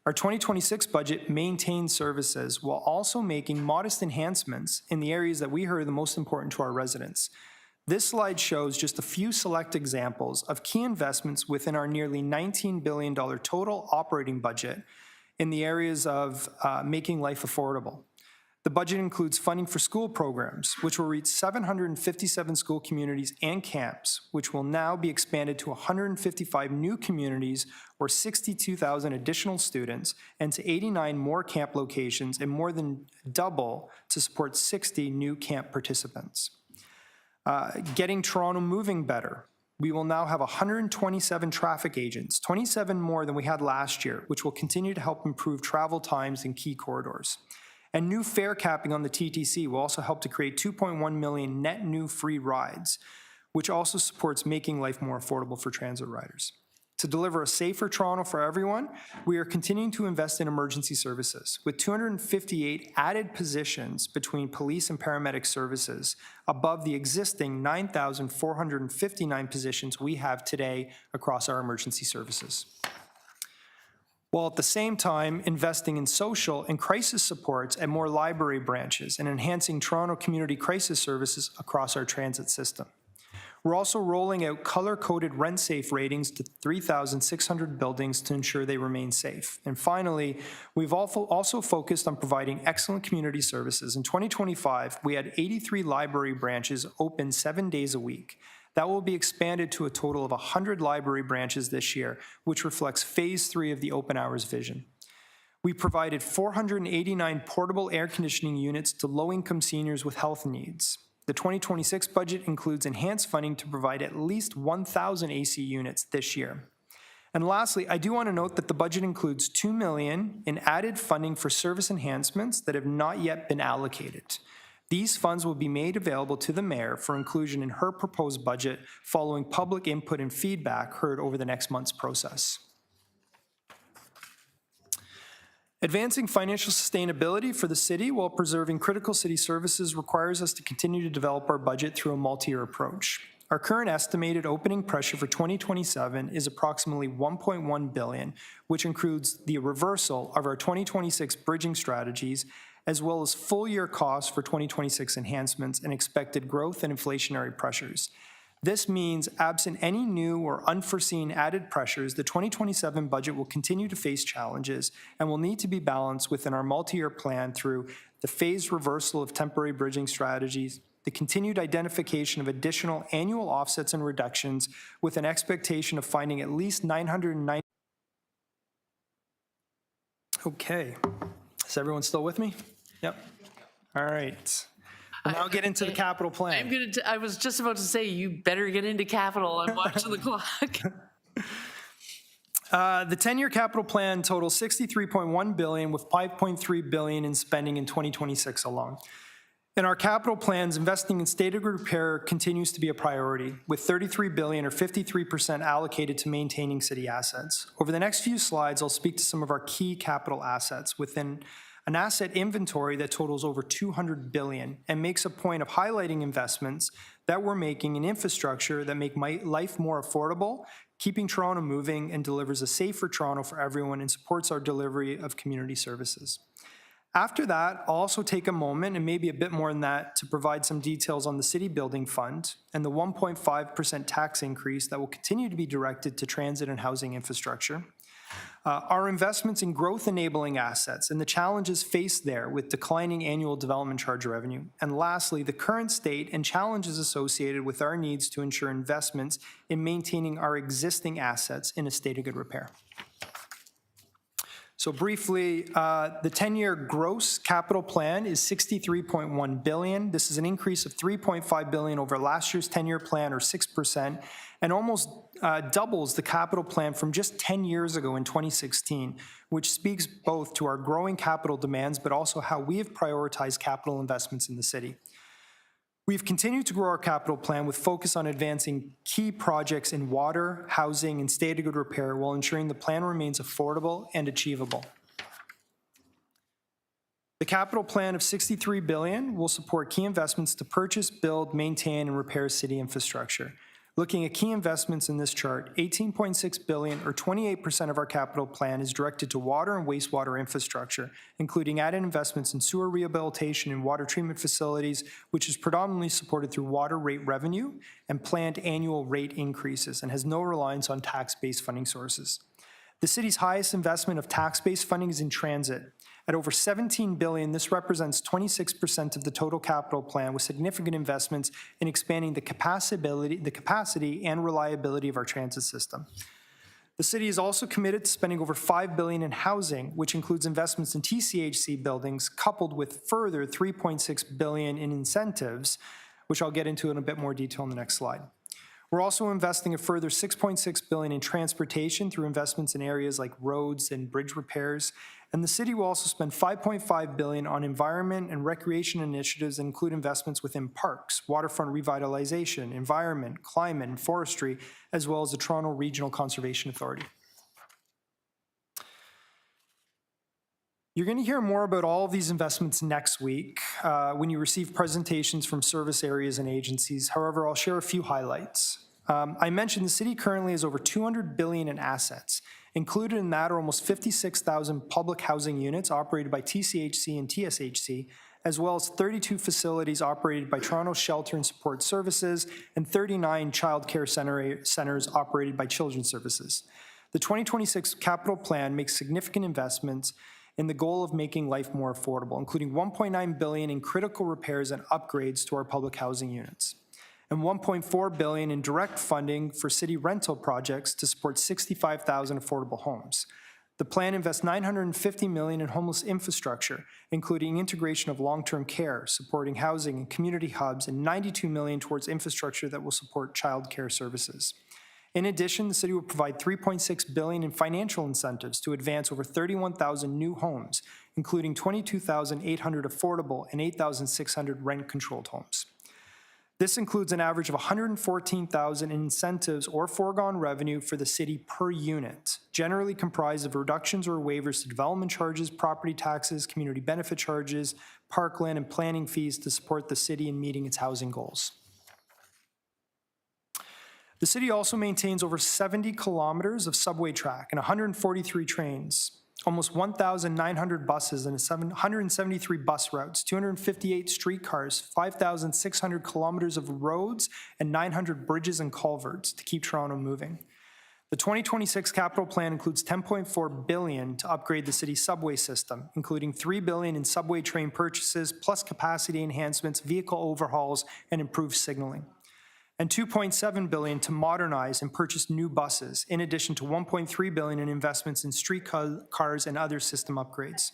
Our 2026 budget maintains services while also making modest enhancements in the areas that we heard are the most important to our residents. This slide shows just a few select examples of key investments within our nearly $19 billion total operating budget in the areas of making life affordable. The budget includes funding for school programs, which will reach 757 school communities and camps, which will now be expanded to 155 new communities or 62,000 additional students, and to 89 more camp locations and more than double to support 60 new camp participants. Getting Toronto moving better. We will now have 127 traffic agents, 27 more than we had last year, which will continue to help improve travel times in key corridors. And new fare capping on the TTC will also help to create 2.1 million net new free rides, which also supports making life more affordable for transit riders. To deliver a safer Toronto for everyone, we are continuing to invest in emergency services, with 258 added positions between police and paramedic services above the existing 9,459 positions we have today across our emergency services, while at the same time investing in social and crisis supports at more library branches and enhancing Toronto community crisis services across our transit system. We're also rolling out color-coded rent-safe ratings to 3,600 buildings to ensure they remain safe. And finally, we've also focused on providing excellent community services. In 2025, we had 83 library branches open 7 days a week. That will be expanded to a total of 100 library branches this year, which reflects Phase 3 of the Open Hours vision. We provided 489 portable air conditioning units to low-income seniors with health needs. The 2026 budget includes enhanced funding to provide at least 1,000 AC units this year. And lastly, I do want to note that the budget includes $2 million in added funding for service enhancements that have not yet been allocated. These funds will be made available to the mayor for inclusion in her proposed budget following public input and feedback heard over the next month's process. Advancing financial sustainability for the city while preserving critical city services requires us to continue to develop our budget through a multi-year approach. Our current estimated opening pressure for 2027 is approximately $1.1 billion, which includes the reversal of our 2026 bridging strategies, as well as full-year costs for 2026 enhancements and expected growth and inflationary pressures. This means, absent any new or unforeseen added pressures, the 2027 budget will continue to face challenges and will need to be balanced within our multi-year plan through the phased reversal of temporary bridging strategies, the continued identification of additional annual offsets and reductions with an expectation of finding at least 990. Okay, is everyone still with me? Yep. All right. We'll now get into the capital plan. I was just about to say, you better get into capital. I'm watching the clock. The 10-year capital plan totals $63.1 billion, with $5.3 billion in spending in 2026 alone. In our capital plans, investing in state of repair continues to be a priority, with $33 billion or 53% allocated to maintaining city assets. Over the next few slides, I'll speak to some of our key capital assets within an asset inventory that totals over $200 billion and makes a point of highlighting investments that we're making in infrastructure that make life more affordable, keeping Toronto moving, and delivers a safer Toronto for everyone and supports our delivery of community services. After that, I'll also take a moment, and maybe a bit more than that, to provide some details on the City Building Fund and the 1.5% tax increase that will continue to be directed to transit and housing infrastructure. Our investments in growth-enabling assets and the challenges faced there with declining annual development charge revenue. And lastly, the current state and challenges associated with our needs to ensure investments in maintaining our existing assets in a state of good repair. So briefly, the 10-year gross capital plan is $63.1 billion. This is an increase of $3.5 billion over last year's 10-year plan, or 6%, and almost doubles the capital plan from just 10 years ago in 2016, which speaks both to our growing capital demands, but also how we have prioritized capital investments in the city. We've continued to grow our capital plan with focus on advancing key projects in water, housing, and state of good repair while ensuring the plan remains affordable and achievable. The capital plan of $63 billion will support key investments to purchase, build, maintain, and repair city infrastructure. Looking at key investments in this chart, $18.6 billion, or 28% of our capital plan, is directed to water and wastewater infrastructure, including added investments in sewer rehabilitation and water treatment facilities, which is predominantly supported through water rate revenue and planned annual rate increases and has no reliance on tax-based funding sources. The city's highest investment of tax-based funding is in transit. At over $17 billion, this represents 26% of the total capital plan, with significant investments in expanding the capacity and reliability of our transit system. The city is also committed to spending over $5 billion in housing, which includes investments in TCHC buildings, coupled with further $3.6 billion in incentives, which I'll get into in a bit more detail in the next slide. We're also investing a further $6.6 billion in transportation through investments in areas like roads and bridge repairs, And the city will also spend $5.5 billion on environment and recreation initiatives that include investments within parks, waterfront revitalization, environment, climate, and forestry, as well as the Toronto Regional Conservation Authority. You're going to hear more about all of these investments next week when you receive presentations from service areas and agencies. However, I'll share a few highlights. I mentioned the city currently has over $200 billion in assets. Included in that are almost 56,000 public housing units operated by TCHC and TSHC, as well as 32 facilities operated by Toronto Shelter and Support Services and 39 child care centers operated by Children's Services. The 2026 capital plan makes significant investments in the goal of making life more affordable, including $1.9 billion in critical repairs and upgrades to our public housing units, and $1.4 billion in direct funding for city rental projects to support 65,000 affordable homes. The plan invests $950 million in homeless infrastructure, including integration of long-term care, supporting housing and community hubs, and $92 million towards infrastructure that will support child care services. In addition, the city will provide $3.6 billion in financial incentives to advance over 31,000 new homes, including 22,800 affordable and 8,600 rent-controlled homes. This includes an average of $114,000 in incentives or foregone revenue for the city per unit, generally comprised of reductions or waivers to development charges, property taxes, community benefit charges, parkland, and planning fees to support the city in meeting its housing goals. The city also maintains over 70 kilometers of subway track and 143 trains, almost 1,900 buses and 173 bus routes, 258 streetcars, 5,600 kilometers of roads, and 900 bridges and culverts to keep Toronto moving. The 2026 capital plan includes $10.4 billion to upgrade the city's subway system, including $3 billion in subway train purchases, plus capacity enhancements, vehicle overhauls, and improved signaling, and $2.7 billion to modernize and purchase new buses, in addition to $1.3 billion in investments in streetcars and other system upgrades.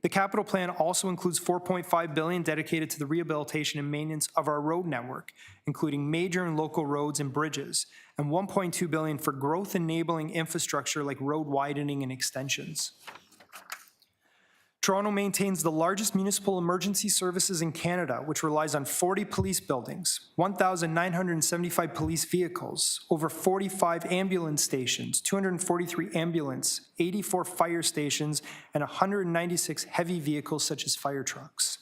The capital plan also includes $4.5 billion dedicated to the rehabilitation and maintenance of our road network, including major and local roads and bridges, and $1.2 billion for growth-enabling infrastructure like road widening and extensions. Toronto maintains the largest municipal emergency services in Canada, which relies on 40 police buildings, 1,975 police vehicles, over 45 ambulance stations, 243 ambulance, 84 fire stations, and 196 heavy vehicles such as fire trucks.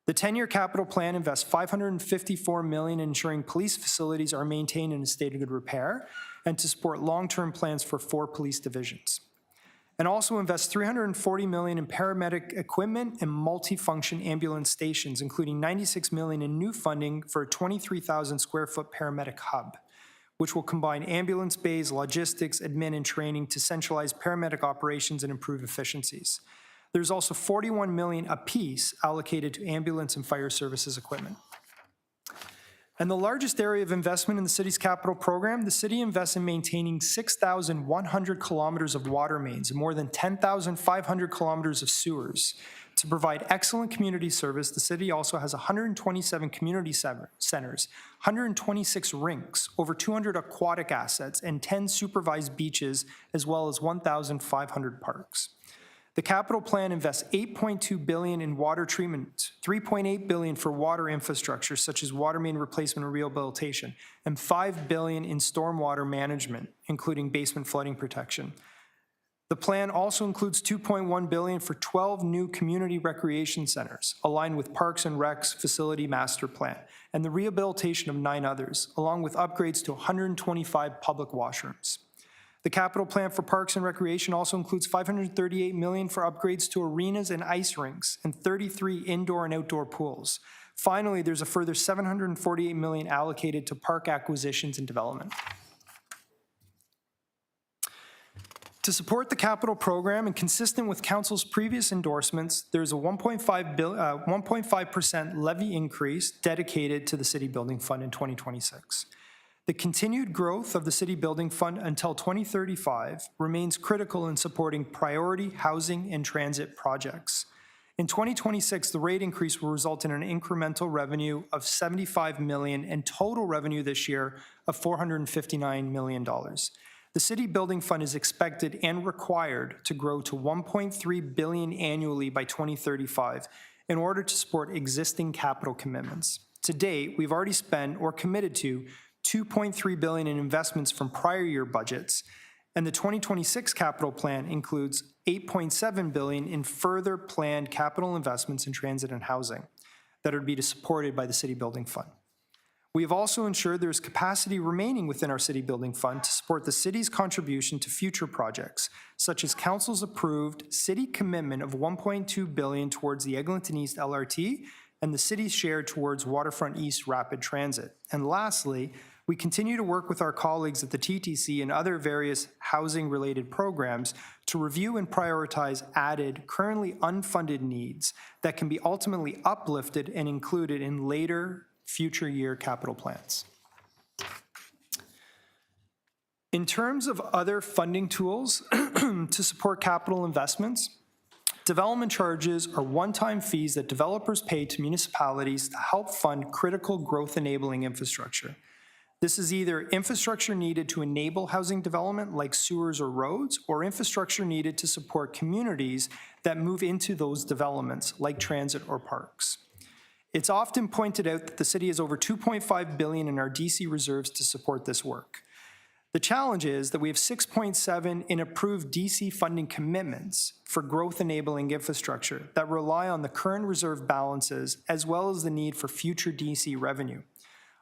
The 10-year capital plan invests $554 million in ensuring police facilities are maintained in a state of good repair and to support long-term plans for 4 police divisions, and also invests $340 million in paramedic equipment and multi-function ambulance stations, including $96 million in new funding for a 23,000 square foot paramedic hub, which will combine ambulance bays, logistics, admin, and training to centralize paramedic operations and improve efficiencies. There's also $41 million apiece allocated to ambulance and fire services equipment. And the largest area of investment in the city's capital program, the city invests in maintaining 6,100 kilometers of water mains and more than 10,500 kilometers of sewers. To provide excellent community service, the city also has 127 community centers, 126 rinks, over 200 aquatic assets, and 10 supervised beaches, as well as 1,500 parks. The capital plan invests $8.2 billion in water treatment, $3.8 billion for water infrastructure such as water main replacement and rehabilitation, and $5 billion in stormwater management, including basement flooding protection. The plan also includes $2.1 billion for 12 new community recreation centers, aligned with Parks and Rec's facility master plan, and the rehabilitation of 9 others, along with upgrades to 125 public washrooms. The capital plan for Parks and Recreation also includes $538 million for upgrades to arenas and ice rinks and 33 indoor and outdoor pools. Finally, there's a further $748 million allocated to park acquisitions and development. To support the capital program and consistent with Council's previous endorsements, there's a 1.5% levy increase dedicated to the City Building Fund in 2026. The continued growth of the City Building Fund until 2035 remains critical in supporting priority housing and transit projects. In 2026, the rate increase will result in an incremental revenue of $75 million and total revenue this year of $459 million. The City Building Fund is expected and required to grow to $1.3 billion annually by 2035 in order to support existing capital commitments. To date, we've already spent or committed to $2.3 billion in investments from prior year budgets, and the 2026 capital plan includes $8.7 billion in further planned capital investments in transit and housing that would be supported by the City Building Fund. We have also ensured there is capacity remaining within our City Building Fund to support the city's contribution to future projects, such as Council's approved city commitment of $1.2 billion towards the Eglinton East LRT and the city's share towards Waterfront East Rapid Transit. And lastly, we continue to work with our colleagues at the TTC and other various housing-related programs to review and prioritize added, currently unfunded needs that can be ultimately uplifted and included in later future year capital plans. In terms of other funding tools to support capital investments, development charges are one-time fees that developers pay to municipalities to help fund critical growth-enabling infrastructure. This is either infrastructure needed to enable housing development like sewers or roads, or infrastructure needed to support communities that move into those developments like transit or parks. It's often pointed out that the city has over $2.5 billion in our DC reserves to support this work. The challenge is that we have $6.7 in approved DC funding commitments for growth-enabling infrastructure that rely on the current reserve balances as well as the need for future DC revenue.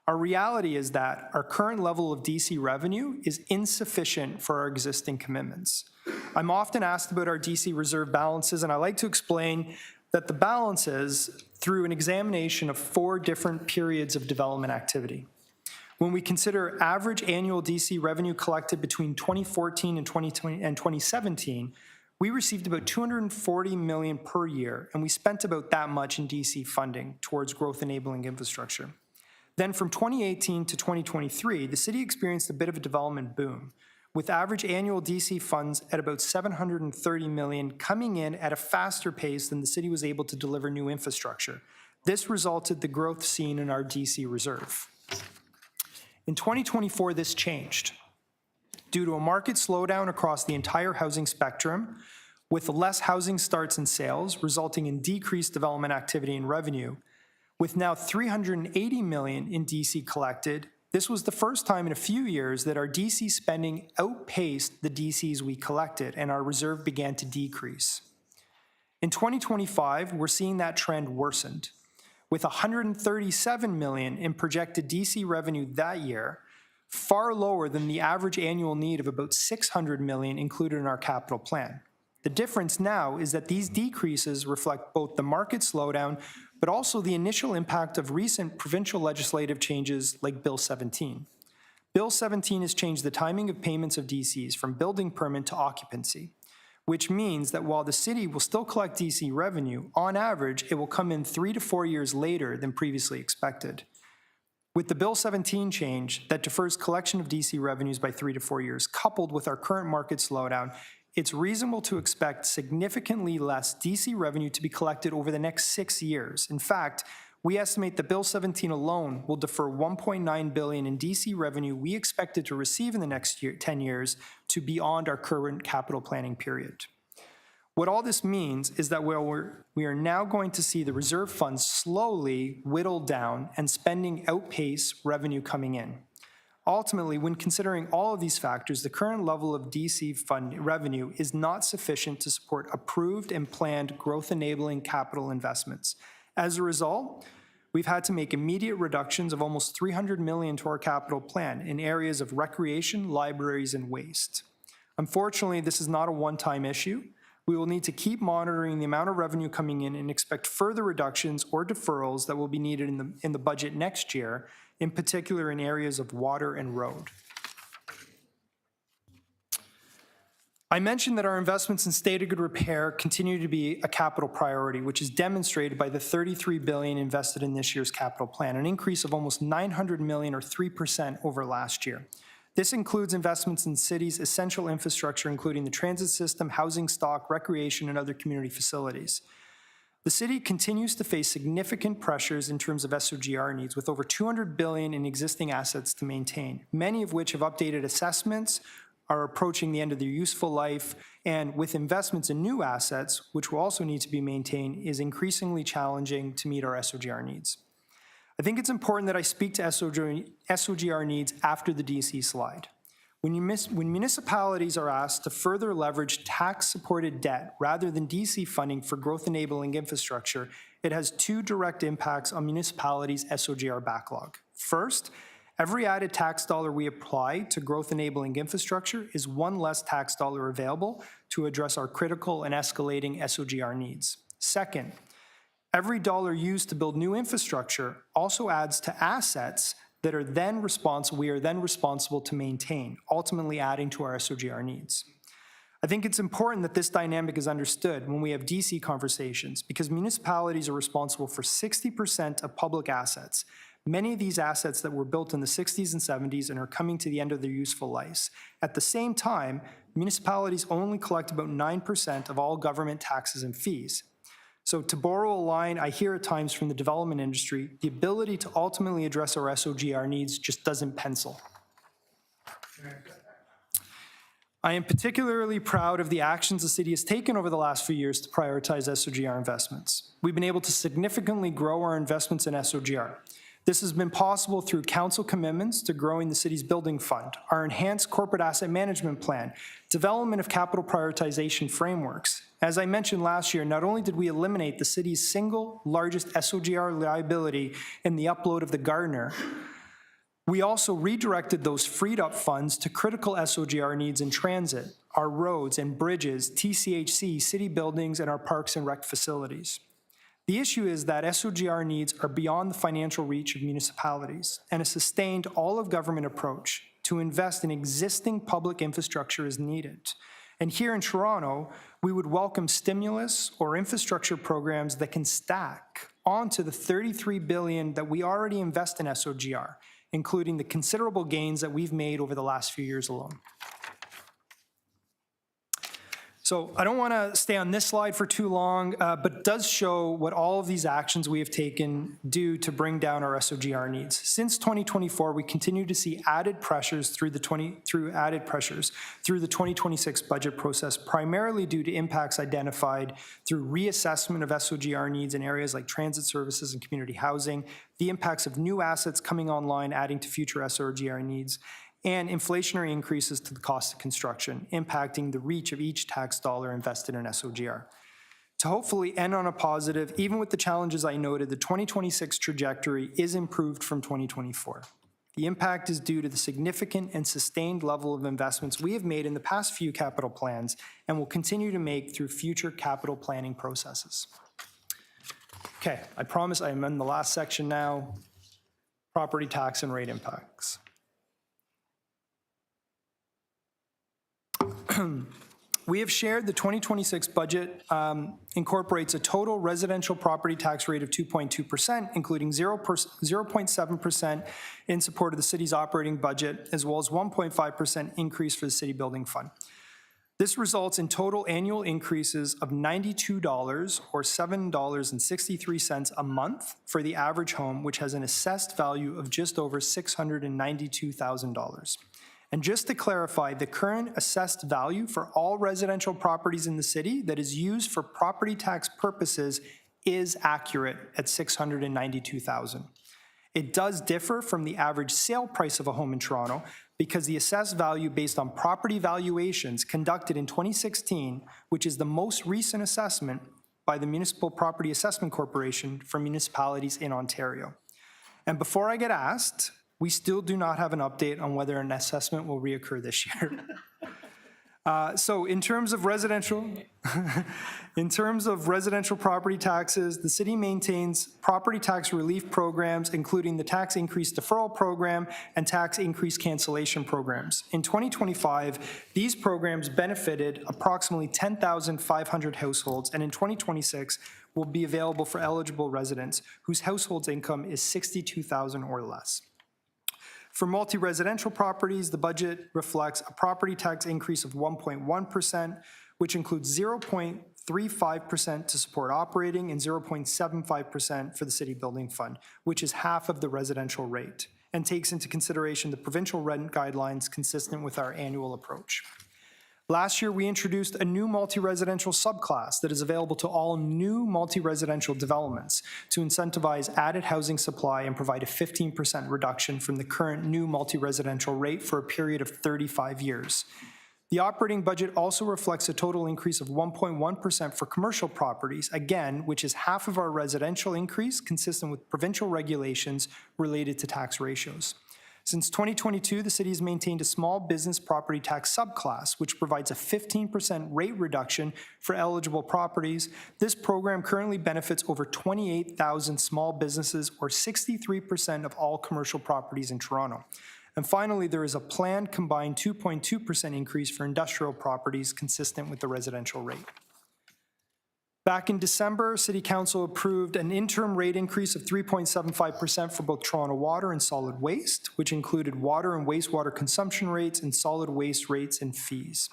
Our reality is that our current level of DC revenue is insufficient for our existing commitments. I'm often asked about our DC reserve balances, and I like to explain that the balances through an examination of 4 different periods of development activity. When we consider average annual DC revenue collected between 2014 and 2017, we received about $240 million per year, and we spent about that much in DC funding towards growth-enabling infrastructure. Then from 2018 to 2023, the city experienced a bit of a development boom, with average annual DC funds at about $730 million coming in at a faster pace than the city was able to deliver new infrastructure. This resulted in the growth seen in our DC reserve. In 2024, this changed. Due to a market slowdown across the entire housing spectrum, with less housing starts and sales, resulting in decreased development activity and revenue, with now $380 million in DC collected, this was the first time in a few years that our DC spending outpaced the DCs we collected, and our reserve began to decrease. In 2025, we're seeing that trend worsened, with $137 million in projected DC revenue that year, far lower than the average annual need of about $600 million included in our capital plan. The difference now is that these decreases reflect both the market slowdown, but also the initial impact of recent provincial legislative changes like Bill 17. Bill 17 has changed the timing of payments of DCs from building permit to occupancy, which means that while the city will still collect DC revenue, on average, it will come in 3 to 4 years later than previously expected. With the Bill 17 change that defers collection of DC revenues by 3 to 4 years, coupled with our current market slowdown, it's reasonable to expect significantly less DC revenue to be collected over the next 6 years. In fact, we estimate that Bill 17 alone will defer $1.9 billion in DC revenue we expected to receive in the next 10 years to beyond our current capital planning period. What all this means is that we are now going to see the reserve funds slowly whittled down and spending outpace revenue coming in. Ultimately, when considering all of these factors, the current level of DC fund revenue is not sufficient to support approved and planned growth-enabling capital investments. As a result, we've had to make immediate reductions of almost $300 million to our capital plan in areas of recreation, libraries, and waste. Unfortunately, this is not a one-time issue. We will need to keep monitoring the amount of revenue coming in and expect further reductions or deferrals that will be needed in the budget next year, in particular in areas of water and road. I mentioned that our investments in state of good repair continue to be a capital priority, which is demonstrated by the $33 billion invested in this year's capital plan, an increase of almost $900 million or 3% over last year. This includes investments in cities' essential infrastructure, including the transit system, housing stock, recreation, and other community facilities. The city continues to face significant pressures in terms of SOGR needs, with over $200 billion in existing assets to maintain, many of which have updated assessments, are approaching the end of their useful life, and with investments in new assets, which will also need to be maintained, is increasingly challenging to meet our SOGR needs. I think it's important that I speak to SOGR needs after the DC slide. When municipalities are asked to further leverage tax-supported debt rather than DC funding for growth-enabling infrastructure, it has two direct impacts on municipalities' SOGR backlog. First, every added tax dollar we apply to growth-enabling infrastructure is one less tax dollar available to address our critical and escalating SOGR needs. Second, every dollar used to build new infrastructure also adds to assets that we are then responsible to maintain, ultimately adding to our SOGR needs. I think it's important that this dynamic is understood when we have DC conversations, because municipalities are responsible for 60% of public assets. Many of these assets that were built in the 60s and 70s and are coming to the end of their useful lives. At the same time, municipalities only collect about 9% of all government taxes and fees. So to borrow a line I hear at times from the development industry, the ability to ultimately address our SOGR needs just doesn't pencil. I am particularly proud of the actions the city has taken over the last few years to prioritize SOGR investments. We've been able to significantly grow our investments in SOGR. This has been possible through council commitments to growing the city's building fund, our enhanced corporate asset management plan, development of capital prioritization frameworks. As I mentioned last year, not only did we eliminate the city's single largest SOGR liability in the upload of the Gardner, we also redirected those freed up funds to critical SOGR needs in transit, our roads and bridges, TCHC, city buildings, and our parks and rec facilities. The issue is that SOGR needs are beyond the financial reach of municipalities, and a sustained all-of-government approach to invest in existing public infrastructure is needed. And here in Toronto, we would welcome stimulus or infrastructure programs that can stack onto the $33 billion that we already invest in SOGR, including the considerable gains that we've made over the last few years alone. So I don't want to stay on this slide for too long, but it does show what all of these actions we have taken do to bring down our SOGR needs. Since 2024, we continue to see added pressures through the 2026 budget process, primarily due to impacts identified through reassessment of SOGR needs in areas like transit services and community housing, the impacts of new assets coming online adding to future SOGR needs, and inflationary increases to the cost of construction, impacting the reach of each tax dollar invested in SOGR. To hopefully end on a positive, even with the challenges I noted, the 2026 trajectory is improved from 2024. The impact is due to the significant and sustained level of investments we have made in the past few capital plans and will continue to make through future capital planning processes. Okay, I promise I am in the last section now, property tax and rate impacts. We have shared the 2026 budget incorporates a total residential property tax rate of 2.2%, including 0.7% in support of the city's operating budget, as well as 1.5% increase for the city building fund. This results in total annual increases of $92 or $7.63 a month for the average home, which has an assessed value of just over $692,000. And just to clarify, the current assessed value for all residential properties in the city that is used for property tax purposes is accurate at $692,000. It does differ from the average sale price of a home in Toronto because the assessed value based on property valuations conducted in 2016, which is the most recent assessment by the Municipal Property Assessment Corporation for municipalities in Ontario. And before I get asked, we still do not have an update on whether an assessment will reoccur this year. So in terms of residential property taxes, the city maintains property tax relief programs, including the tax increase deferral program and tax increase cancellation programs. In 2025, these programs benefited approximately 10,500 households, and in 2026 will be available for eligible residents whose household's income is $62,000 or less. For multi-residential properties, the budget reflects a property tax increase of 1.1%, which includes 0.35% to support operating and 0.75% for the city building fund, which is half of the residential rate. and takes into consideration the provincial rent guidelines consistent with our annual approach. Last year, we introduced a new multi-residential subclass that is available to all new multi-residential developments to incentivize added housing supply and provide a 15% reduction from the current new multi-residential rate for a period of 35 years. The operating budget also reflects a total increase of 1.1% for commercial properties, again, which is half of our residential increase, consistent with provincial regulations related to tax ratios. Since 2022, the city has maintained a small business property tax subclass, which provides a 15% rate reduction for eligible properties. This program currently benefits over 28,000 small businesses, or 63% of all commercial properties in Toronto. And finally, there is a planned combined 2.2% increase for industrial properties consistent with the residential rate. Back in December, City Council approved an interim rate increase of 3.75% for both Toronto Water and Solid Waste, which included water and wastewater consumption rates and solid waste rates and fees.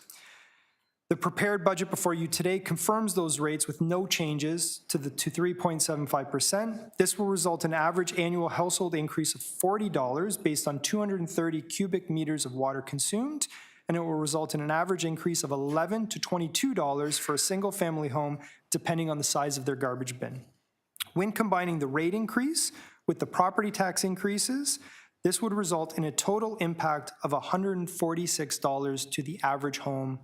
The prepared budget before you today confirms those rates with no changes to 3.75%. This will result in an average annual household increase of $40 based on 230 cubic meters of water consumed, and it will result in an average increase of $11 to $22 for a single-family home, depending on the size of their garbage bin. When combining the rate increase with the property tax increases, this would result in a total impact of $146 to the average home,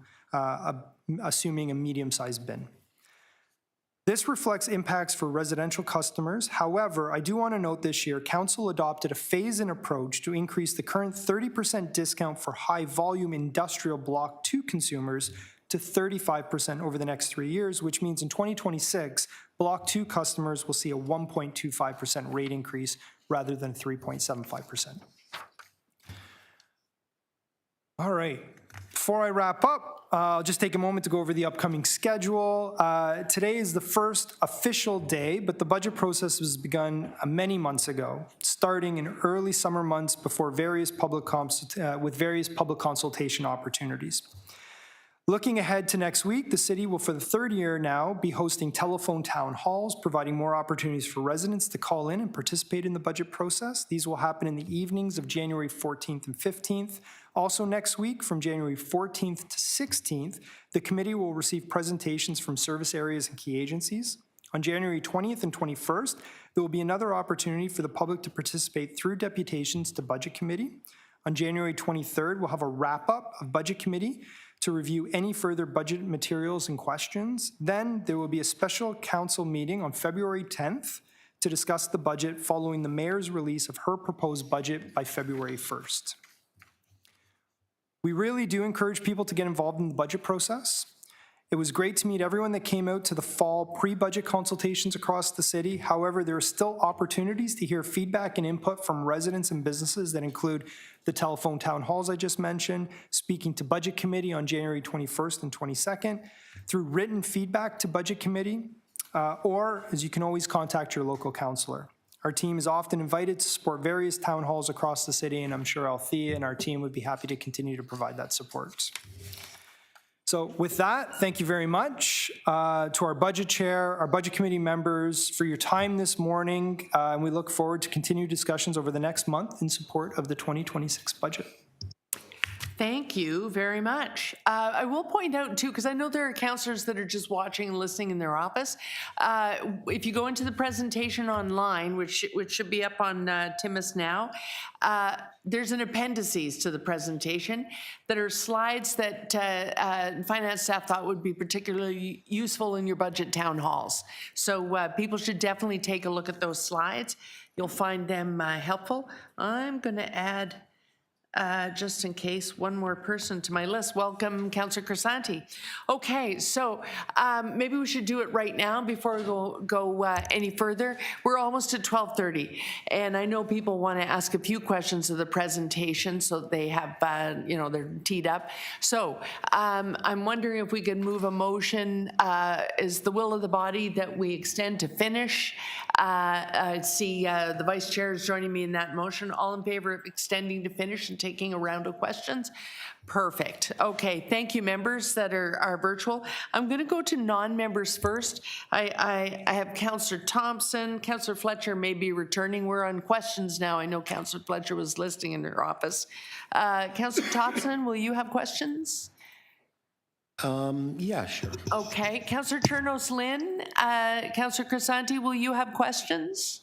assuming a medium-sized bin. This reflects impacts for residential customers. However, I do want to note this year, Council adopted a phase-in approach to increase the current 30% discount for high-volume industrial Block 2 consumers to 35% over the next 3 years, which means in 2026, Block 2 customers will see a 1.25% rate increase rather than 3.75%. All right. Before I wrap up, I'll just take a moment to go over the upcoming schedule. Today is the first official day, but the budget process was begun many months ago, starting in early summer months before various public consultation opportunities. Looking ahead to next week, the city will, for the third year now, be hosting telephone town halls, providing more opportunities for residents to call in and participate in the budget process. These will happen in the evenings of January 14th and 15th. Also next week, from January 14th to 16th, the committee will receive presentations from service areas and key agencies. On January 20th and 21st, there will be another opportunity for the public to participate through deputations to Budget Committee. On January 23rd, we'll have a wrap-up of Budget Committee to review any further budget materials and questions. Then there will be a special council meeting on February 10th to discuss the budget following the mayor's release of her proposed budget by February 1st. We really do encourage people to get involved in the budget process. It was great to meet everyone that came out to the fall pre-budget consultations across the city. However, there are still opportunities to hear feedback and input from residents and businesses that include the telephone town halls I just mentioned, speaking to Budget Committee on January 21st and 22nd, through written feedback to Budget Committee, or as you can always contact your local councillor. Our team is often invited to support various town halls across the city, and I'm sure Althea and our team would be happy to continue to provide that support. So with that, thank you very much to our budget chair, our budget committee members for your time this morning, and we look forward to continued discussions over the next month in support of the 2026 budget. Thank you very much. I will point out too, because I know there are councillors that are just watching and listening in their office. If you go into the presentation online, which should be up on Timus now, there's an appendices to the presentation that are slides that finance staff thought would be particularly useful in your budget town halls. So people should definitely take a look at those slides. You'll find them helpful. I'm going to add just in case, one more person to my list. Welcome, Councillor Crisanti. Okay, so maybe we should do it right now before we go any further. We're almost at 12:30, and I know people want to ask a few questions of the presentation, so they have, they're teed up. So I'm wondering if we can move a motion. Is the will of the body that we extend to finish? I see the Vice Chair is joining me in that motion. All in favor of extending to finish until taking a round of questions? Perfect. Okay, thank you, members that are virtual. I'm going to go to non-members first. I have Councillor Thompson. Councillor Fletcher may be returning. We're on questions now. I know Councillor Fletcher was listening in her office. Councillor Thompson, will you have questions? Yeah, sure. Okay. Councillor Chernos-Lynn, Councillor Crisanti, will you have questions?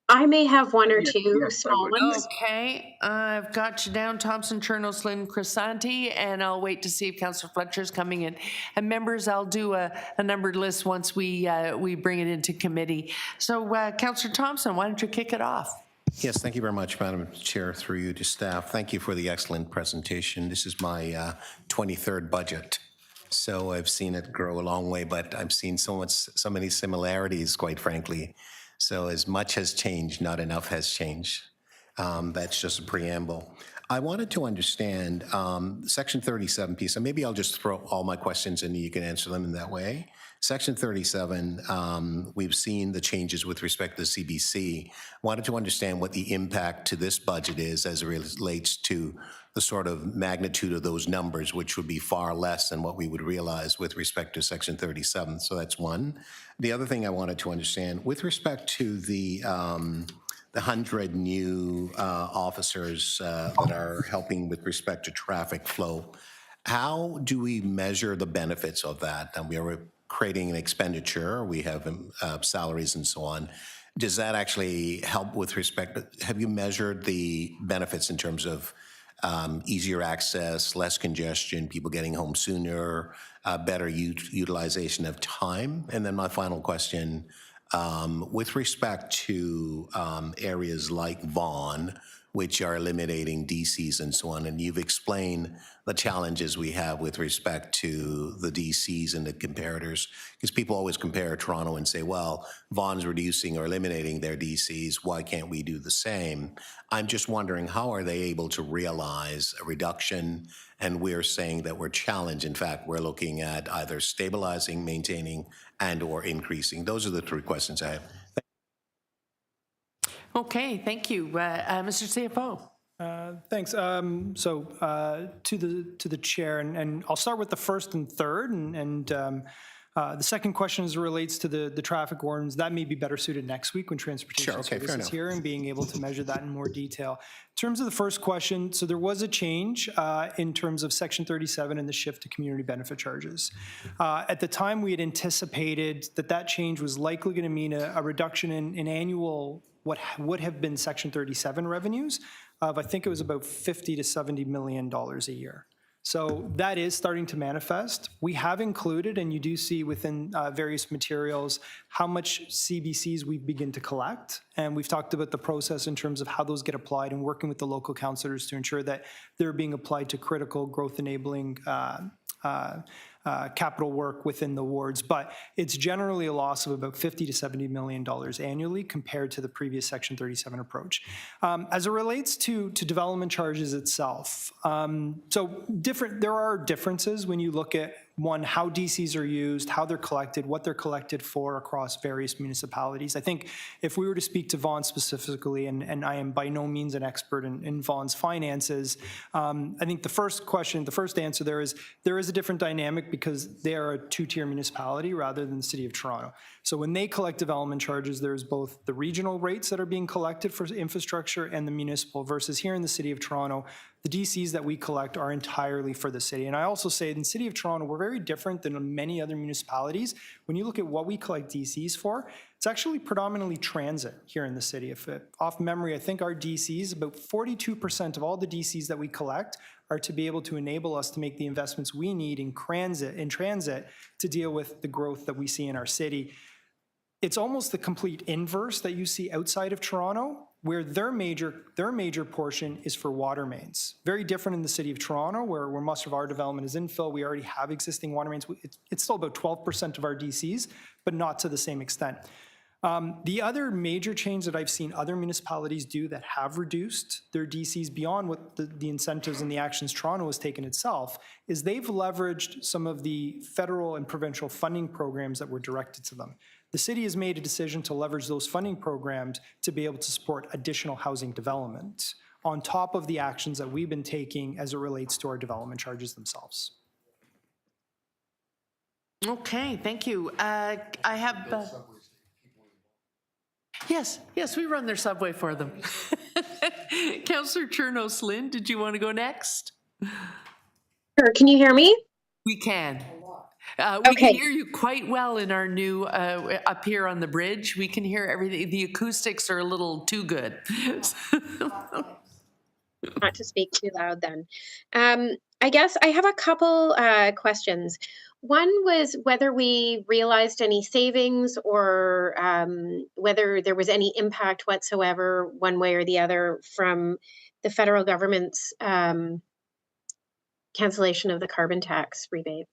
I may have one or two small ones. Okay, I've got you down, Thompson, Chernos, Lynn, Crisanti, and I'll wait to see if Councillor Fletcher's coming in. And members, I'll do a numbered list once we bring it into committee. So, Councillor Thompson, why don't you kick it off? Yes, thank you very much, Madam Chair, through you to staff. Thank you for the excellent presentation. This is my 23rd budget. So I've seen it grow a long way, but I've seen so many similarities, quite frankly. So as much has changed, not enough has changed. That's just a preamble. I wanted to understand Section 37 piece, and maybe I'll just throw all my questions and you can answer them in that way. Section 37, we've seen the changes with respect to CBC. Wanted to understand what the impact to this budget is as it relates to the sort of magnitude of those numbers, which would be far less than what we would realize with respect to Section 37. So that's one. The other thing I wanted to understand, with respect to the 100 new officers that are helping with respect to traffic flow, how do we measure the benefits of that? And we are creating an expenditure, we have salaries and so on. Does that actually help with respect, have you measured the benefits in terms of easier access, less congestion, people getting home sooner, better utilization of time? And then my final question, with respect to areas like Vaughan, which are eliminating DCs and so on, and you've explained the challenges we have with respect to the DCs and the comparators, because people always compare Toronto and say, well, Vaughan's reducing or eliminating their DCs, why can't we do the same? I'm just wondering, how are they able to realize a reduction? And we're saying that we're challenged. In fact, we're looking at either stabilizing, maintaining, and or increasing. Those are the three questions I have. Okay, thank you. Mr. CFO. Thanks. To the chair, and I'll start with the first and third, and the second question as it relates to the traffic wardens. That may be better suited next week when Transportation Services is here and being able to measure that in more detail. In terms of the first question, so there was a change in terms of Section 37 and the shift to community benefit charges. At the time, we had anticipated that change was likely going to mean a reduction in annual what would have been Section 37 revenues of, I think it was about $50 to $70 million a year. So that is starting to manifest. We have included, and you do see within various materials, how much CBCs we begin to collect. And we've talked about the process in terms of how those get applied and working with the local councillors to ensure that they're being applied to critical growth enabling capital work within the wards, but it's generally a loss of about $50 to $70 million annually compared to the previous Section 37 approach. As it relates to development charges itself, there are differences when you look at, one, how DCs are used, how they're collected, what they're collected for across various municipalities. I think if we were to speak to Vaughan specifically, and I am by no means an expert in Vaughan's finances, I think the first answer there is a different dynamic because they are a two-tier municipality rather than the City of Toronto. So when they collect development charges, there's both the regional rates that are being collected for infrastructure and the municipal, versus here in the City of Toronto, the DCs that we collect are entirely for the city. And I also say in the City of Toronto, we're very different than many other municipalities. When you look at what we collect DCs for, it's actually predominantly transit here in the city. Off memory, I think our DCs, about 42% of all the DCs that we collect are to be able to enable us to make the investments we need in transit to deal with the growth that we see in our city. It's almost the complete inverse that you see outside of Toronto, where their major portion is for water mains. Very different in the City of Toronto, where most of our development is infill. We already have existing water mains. It's still about 12% of our DCs, but not to the same extent. The other major change that I've seen other municipalities do that have reduced their DCs beyond what the incentives and the actions Toronto has taken itself is they've leveraged some of the federal and provincial funding programs that were directed to them. the city has made a decision to leverage those funding programs to be able to support additional housing development on top of the actions that we've been taking as it relates to our development charges themselves. Okay, thank you. I have. Yes, we run their subway for them. Councillor Chernos-Lynn, did you want to go next? Sure, can you hear me? We can. We Okay. can hear you quite well in our new, up here on the bridge. We can hear everything. The acoustics are a little too good. Not to speak too loud then. I guess I have a couple questions. One was whether we realized any savings or whether there was any impact whatsoever, one way or the other, from the federal government's cancellation of the carbon tax rebate.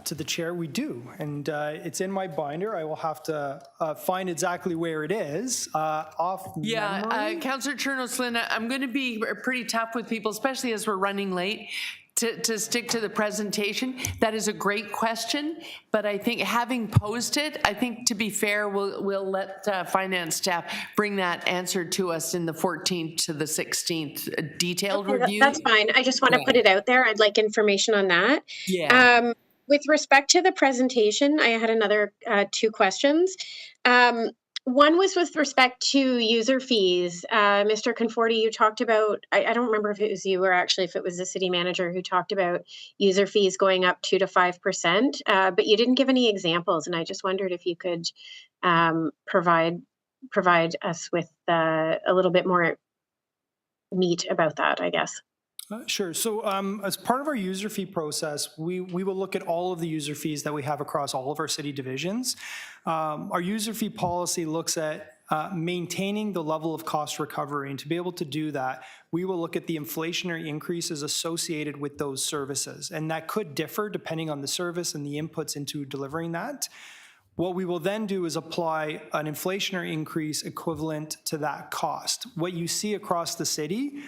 To the chair, we do, and it's in my binder. I will have to find exactly where it is off memory. Councillor Chernos-Lynn, I'm going to be pretty tough with people, especially as we're running late, to stick to the presentation. That is a great question, but I think having posed it, I think to be fair, we'll let finance staff bring that answer to us in the 14th to the 16th detailed review. That's fine. I just want to put it out there. I'd like information on that. Yeah. With respect to the presentation, I had another two questions. One was with respect to user fees. Mr. Conforti, you talked about, I don't remember if it was you or actually if it was the city manager who talked about user fees going up 2 to 5%, but you didn't give any examples. And I just wondered if you could provide us with a little bit more meat about that, I guess. Sure. So as part of our user fee process, we will look at all of the user fees that we have across all of our city divisions. Our user fee policy looks at maintaining the level of cost recovery, and to be able to do that, we will look at the inflationary increases associated with those services, and that could differ depending on the service and the inputs into delivering that. What we will then do is apply an inflationary increase equivalent to that cost. What you see across the city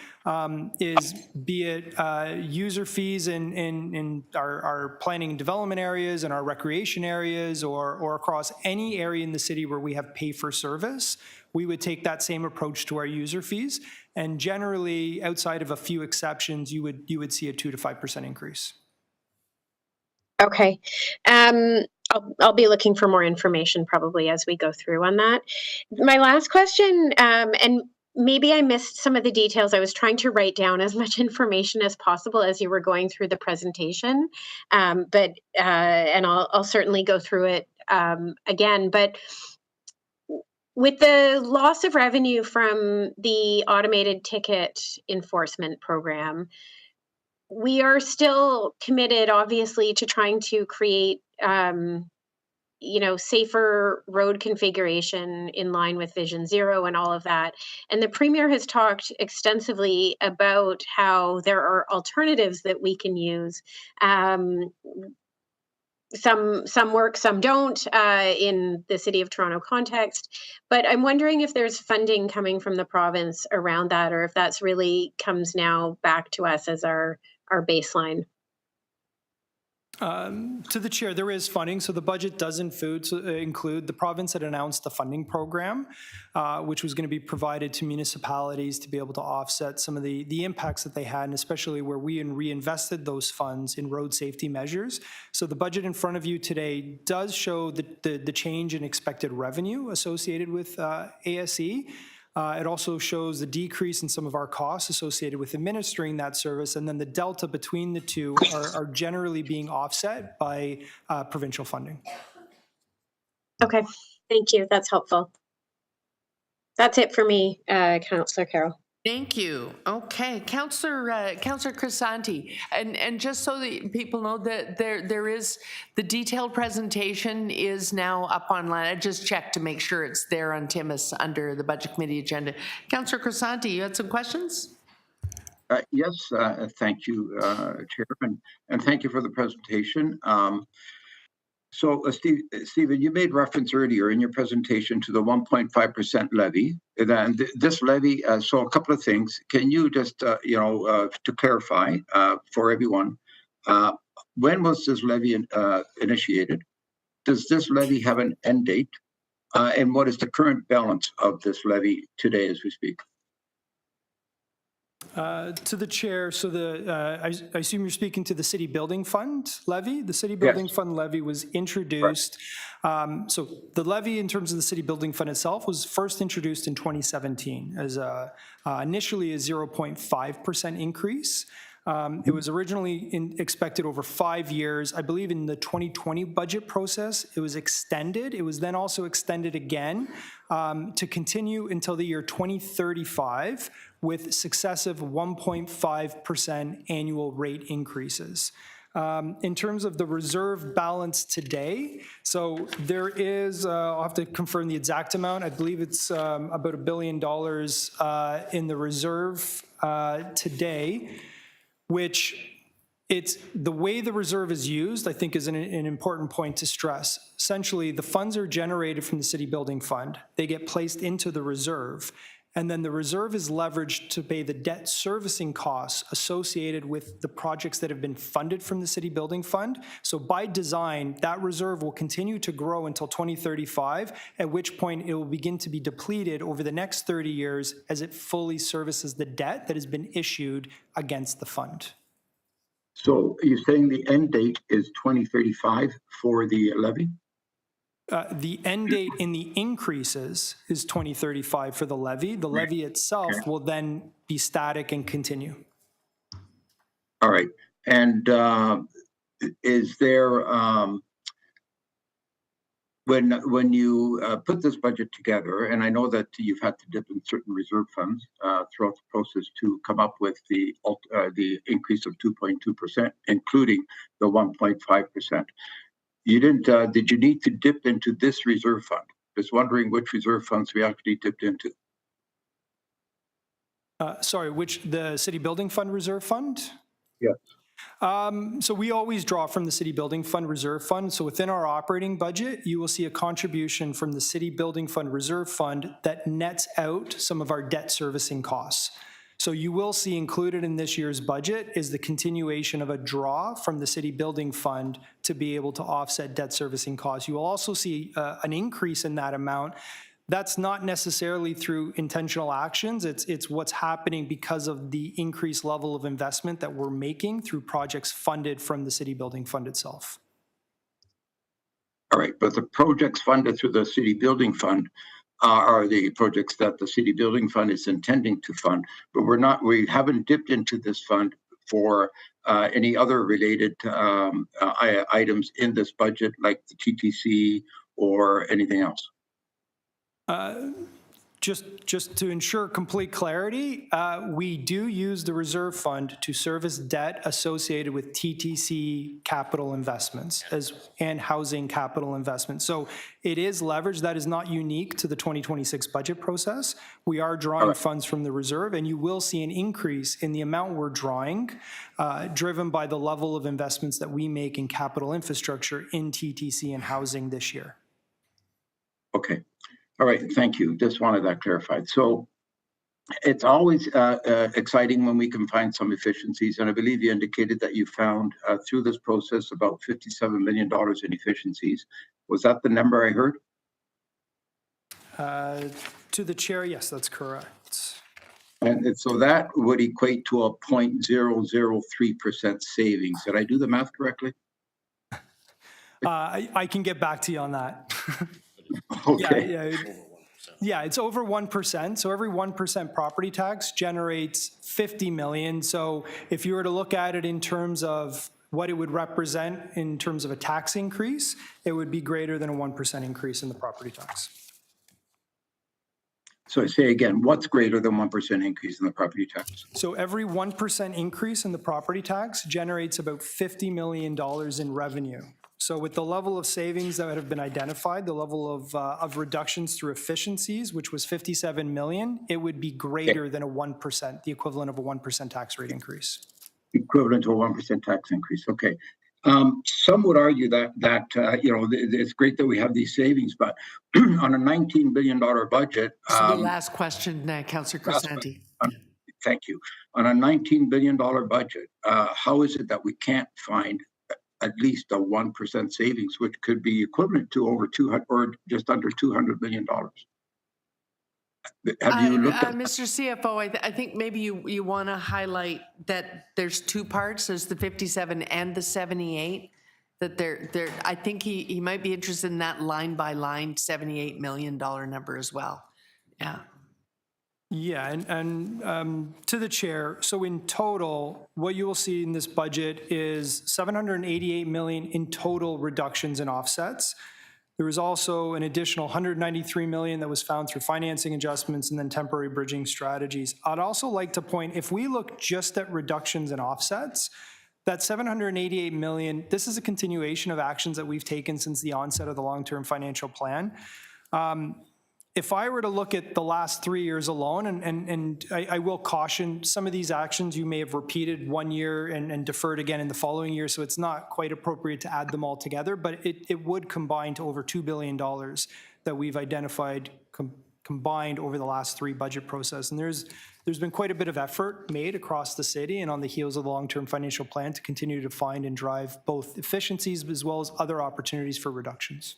is, be it user fees in our planning and development areas and our recreation areas, or across any area in the city where we have pay for service, we would take that same approach to our user fees. And generally, outside of a few exceptions, you would see a 2 to 5% increase. Okay. I'll be looking for more information probably as we go through on that. My last question, and maybe I missed some of the details. I was trying to write down as much information as possible as you were going through the presentation, and I'll certainly go through it again. But with the loss of revenue from the automated ticket enforcement program, we are still committed, obviously, to trying to create, safer road configuration in line with Vision Zero and all of that. And the Premier has talked extensively about how there are alternatives that we can use. Some work, some don't in the City of Toronto context. But I'm wondering if there's funding coming from the province around that, or if that's really comes now back to us as our baseline. To the chair, there is funding. So the budget does include, the province had announced the funding program, which was going to be provided to municipalities to be able to offset some of the impacts that they had, and especially where we reinvested those funds in road safety measures. So the budget in front of you today does show the change in expected revenue associated with ASE. It also shows the decrease in some of our costs associated with administering that service, and then the delta between the two are generally being offset by provincial funding. Okay, thank you. That's helpful. That's it for me, Councillor Carroll. Thank you. Okay, Councillor Crisanti, and just so that people know that there is the detailed presentation is now up online. I just checked to make sure it's there on Timis under the Budget Committee agenda. Councillor Crisanti, you had some questions? Yes, thank you, Chairman, and thank you for the presentation. So, Stephen, you made reference earlier in your presentation to the 1.5% levy. And this levy, so a couple of things. Can you just, to clarify for everyone, When was this levy initiated? Does this levy have an end date? And what is the current balance of this levy today as we speak? To the chair, so I assume you're speaking to the City Building Fund levy? The City Building Fund levy was introduced. So the levy in terms of the City Building Fund itself was first introduced in 2017 as initially a 0.5% increase. It was originally expected over 5 years. I believe in the 2020 budget process, it was extended. It was then also extended again to continue until the year 2035 with successive 1.5% annual rate increases. In terms of the reserve balance today, so there is, I'll have to confirm the exact amount. I believe it's about $1 billion in the reserve today, which it's the way the reserve is used, I think, is an important point to stress. Essentially, the funds are generated from the City Building Fund. They get placed into the reserve, and then the reserve is leveraged to pay the debt servicing costs associated with the projects that have been funded from the City Building Fund. So by design, that reserve will continue to grow until 2035, at which point it will begin to be depleted over the next 30 years as it fully services the debt that has been issued against the fund. So you're saying the end date is 2035 for the levy? The end date in the increases is 2035 for the levy. The levy itself will then be static and continue. All right. And is there, when you put this budget together, and I know that you've had to dip in certain reserve funds throughout the process to come up with the increase of 2.2%, including the 1.5%. You didn't, did you need to dip into this reserve fund? Just wondering which reserve funds we actually dipped into. Sorry, the City Building Fund Reserve Fund? Yes. So we always draw from the City Building Fund Reserve Fund. So within our operating budget, you will see a contribution from the City Building Fund Reserve Fund that nets out some of our debt servicing costs. So you will see included in this year's budget is the continuation of a draw from the City Building Fund to be able to offset debt servicing costs. You will also see an increase in that amount. That's not necessarily through intentional actions. It's what's happening because of the increased level of investment that we're making through projects funded from the City Building Fund itself. All right, but the projects funded through the City Building Fund are the projects that the City Building Fund is intending to fund, but we haven't dipped into this fund for any other related items in this budget, like the TTC or anything else. Just to ensure complete clarity, we do use the reserve fund to service debt associated with TTC capital investments and housing capital investments. So it is leverage that is not unique to the 2026 budget process. We are drawing funds from the reserve, and you will see an increase in the amount we're drawing, driven by the level of investments that we make in capital infrastructure in TTC and housing this year. Okay. All right, thank you. Just wanted that clarified. So it's always exciting when we can find some efficiencies, and I believe you indicated that you found through this process about $57 million in efficiencies. Was that the number I heard? To the chair, yes, that's correct. And so that would equate to a 0.003% savings. Did I do the math correctly? I can get back to you on that. Okay. Yeah, it's over 1%. So every 1% property tax generates 50 million. So if you were to look at it in terms of what it would represent in terms of a tax increase, it would be greater than a 1% increase in the property tax. So I say again, what's greater than 1% increase in the property tax? So every 1% increase in the property tax generates about $50 million in revenue. So with the level of savings that have been identified, the level of reductions through efficiencies, which was 57 million, it would be greater than a 1%, the equivalent of a 1% tax rate increase. Equivalent to a 1% tax increase. Okay. Some would argue that it's great that we have these savings, but on a $19 billion budget. So the last question, Councillor Crisanti. thank you. On a $19 billion budget, how is it that we can't find at least a 1% savings, which could be equivalent to over 200 or just under $200 billion? Have you looked at Mr. CFO, I think maybe you want to highlight that there's two parts. There's the 57 and the 78. That I think he might be interested in that line by line $78 million number as well. Yeah. Yeah, and to the chair, so in total, what you will see in this budget is $788 million in total reductions and offsets. There was also an additional $193 million that was found through financing adjustments and then temporary bridging strategies. I'd also like to point, if we look just at reductions and offsets, that $788 million, this is a continuation of actions that we've taken since the onset of the long-term financial plan. If I were to look at the last 3 years alone, and I will caution, some of these actions you may have repeated one year and deferred again in the following year, so it's not quite appropriate to add them all together, but it would combine to over $2 billion that we've identified combined over the last 3 budget process. And there's been quite a bit of effort made across the city and on the heels of the long-term financial plan to continue to find and drive both efficiencies as well as other opportunities for reductions.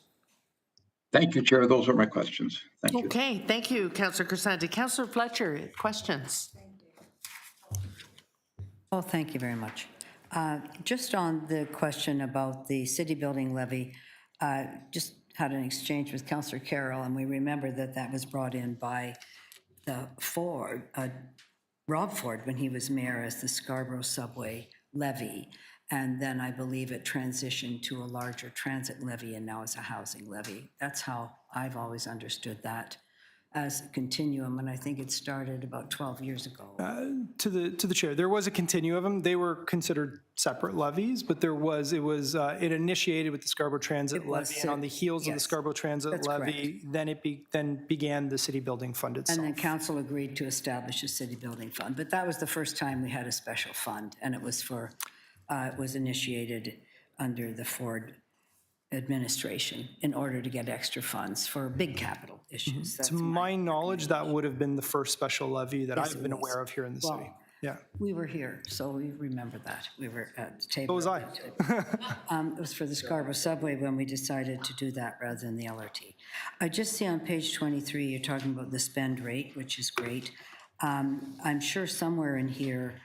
Thank you, Chair. Those are my questions. Thank you. Okay, thank you, Councillor Crisanti. Councillor Fletcher, questions? Oh, thank you very much. Just on the question about the city building levy, just had an exchange with Councillor Carroll, and we remember that was brought in by the Rob Ford when he was mayor as the Scarborough Subway levy. And then I believe it transitioned to a larger transit levy and now it's a housing levy. That's how I've always understood that as a continuum, and I think it started about 12 years ago. To the chair, there was a continuum. They were considered separate levies, but it initiated with the Scarborough Transit levy, and on the heels of the Scarborough Transit levy, then then began the city building fund itself. And then council agreed to establish a city building fund, but that was the first time we had a special fund, and it was for. It was initiated under the Ford administration in order to get extra funds for big capital issues. To my knowledge, that would have been the first special levy that I've been aware of here in the city. Yeah. We were here, so we remember that. We were at the table. So was I. It was for the Scarborough Subway when we decided to do that rather than the LRT. I just see on page 23, you're talking about the spend rate, which is great. I'm sure somewhere in here,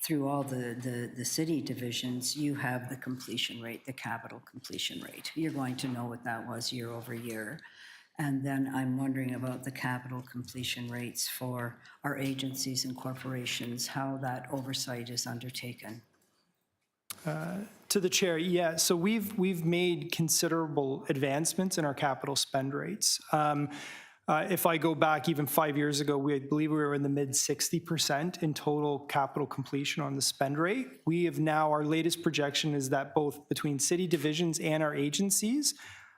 through all the city divisions, you have the completion rate, the capital completion rate. You're going to know what that was year over year. And then I'm wondering about the capital completion rates for our agencies and corporations, how that oversight is undertaken. To the chair, yeah, so we've made considerable advancements in our capital spend rates. If I go back even 5 years ago, I believe we were in the mid 60% in total capital completion on the spend rate. We have now, our latest projection is that both between city divisions and our agencies,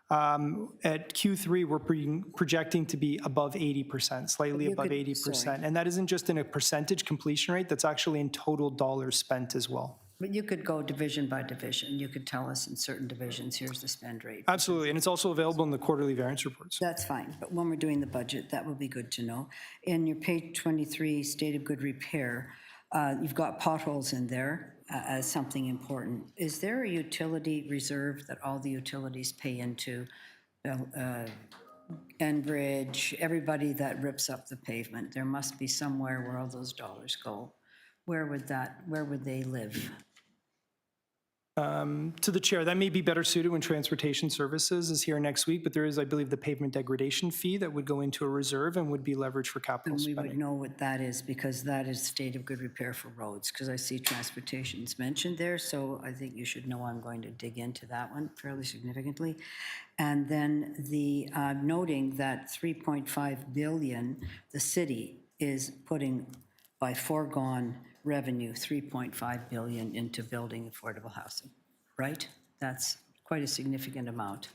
at Q3, we're projecting to be above 80%, slightly above 80%. And that isn't just in a percentage completion rate, that's actually in total dollars spent as well. But you could go division by division. You could tell us in certain divisions, here's the spend rate. Absolutely, and it's also available in the quarterly variance reports. That's fine, but when we're doing the budget, that would be good to know. In your page 23, state of good repair, you've got potholes in there as something important. Is there a utility reserve that all the utilities pay into? Enbridge, everybody that rips up the pavement, there must be somewhere where all those dollars go. Where would they live? To the chair, that may be better suited when transportation services is here next week, but there is, I believe, the pavement degradation fee that would go into a reserve and would be leveraged for capital And we spending. would know what that is because that is state of good repair for roads, because I see transportation's mentioned there, so I think you should know I'm going to dig into that one fairly significantly. And then the noting that $3.5 billion, the city is putting by foregone revenue, $3.5 billion into building affordable housing, right? That's quite a significant amount.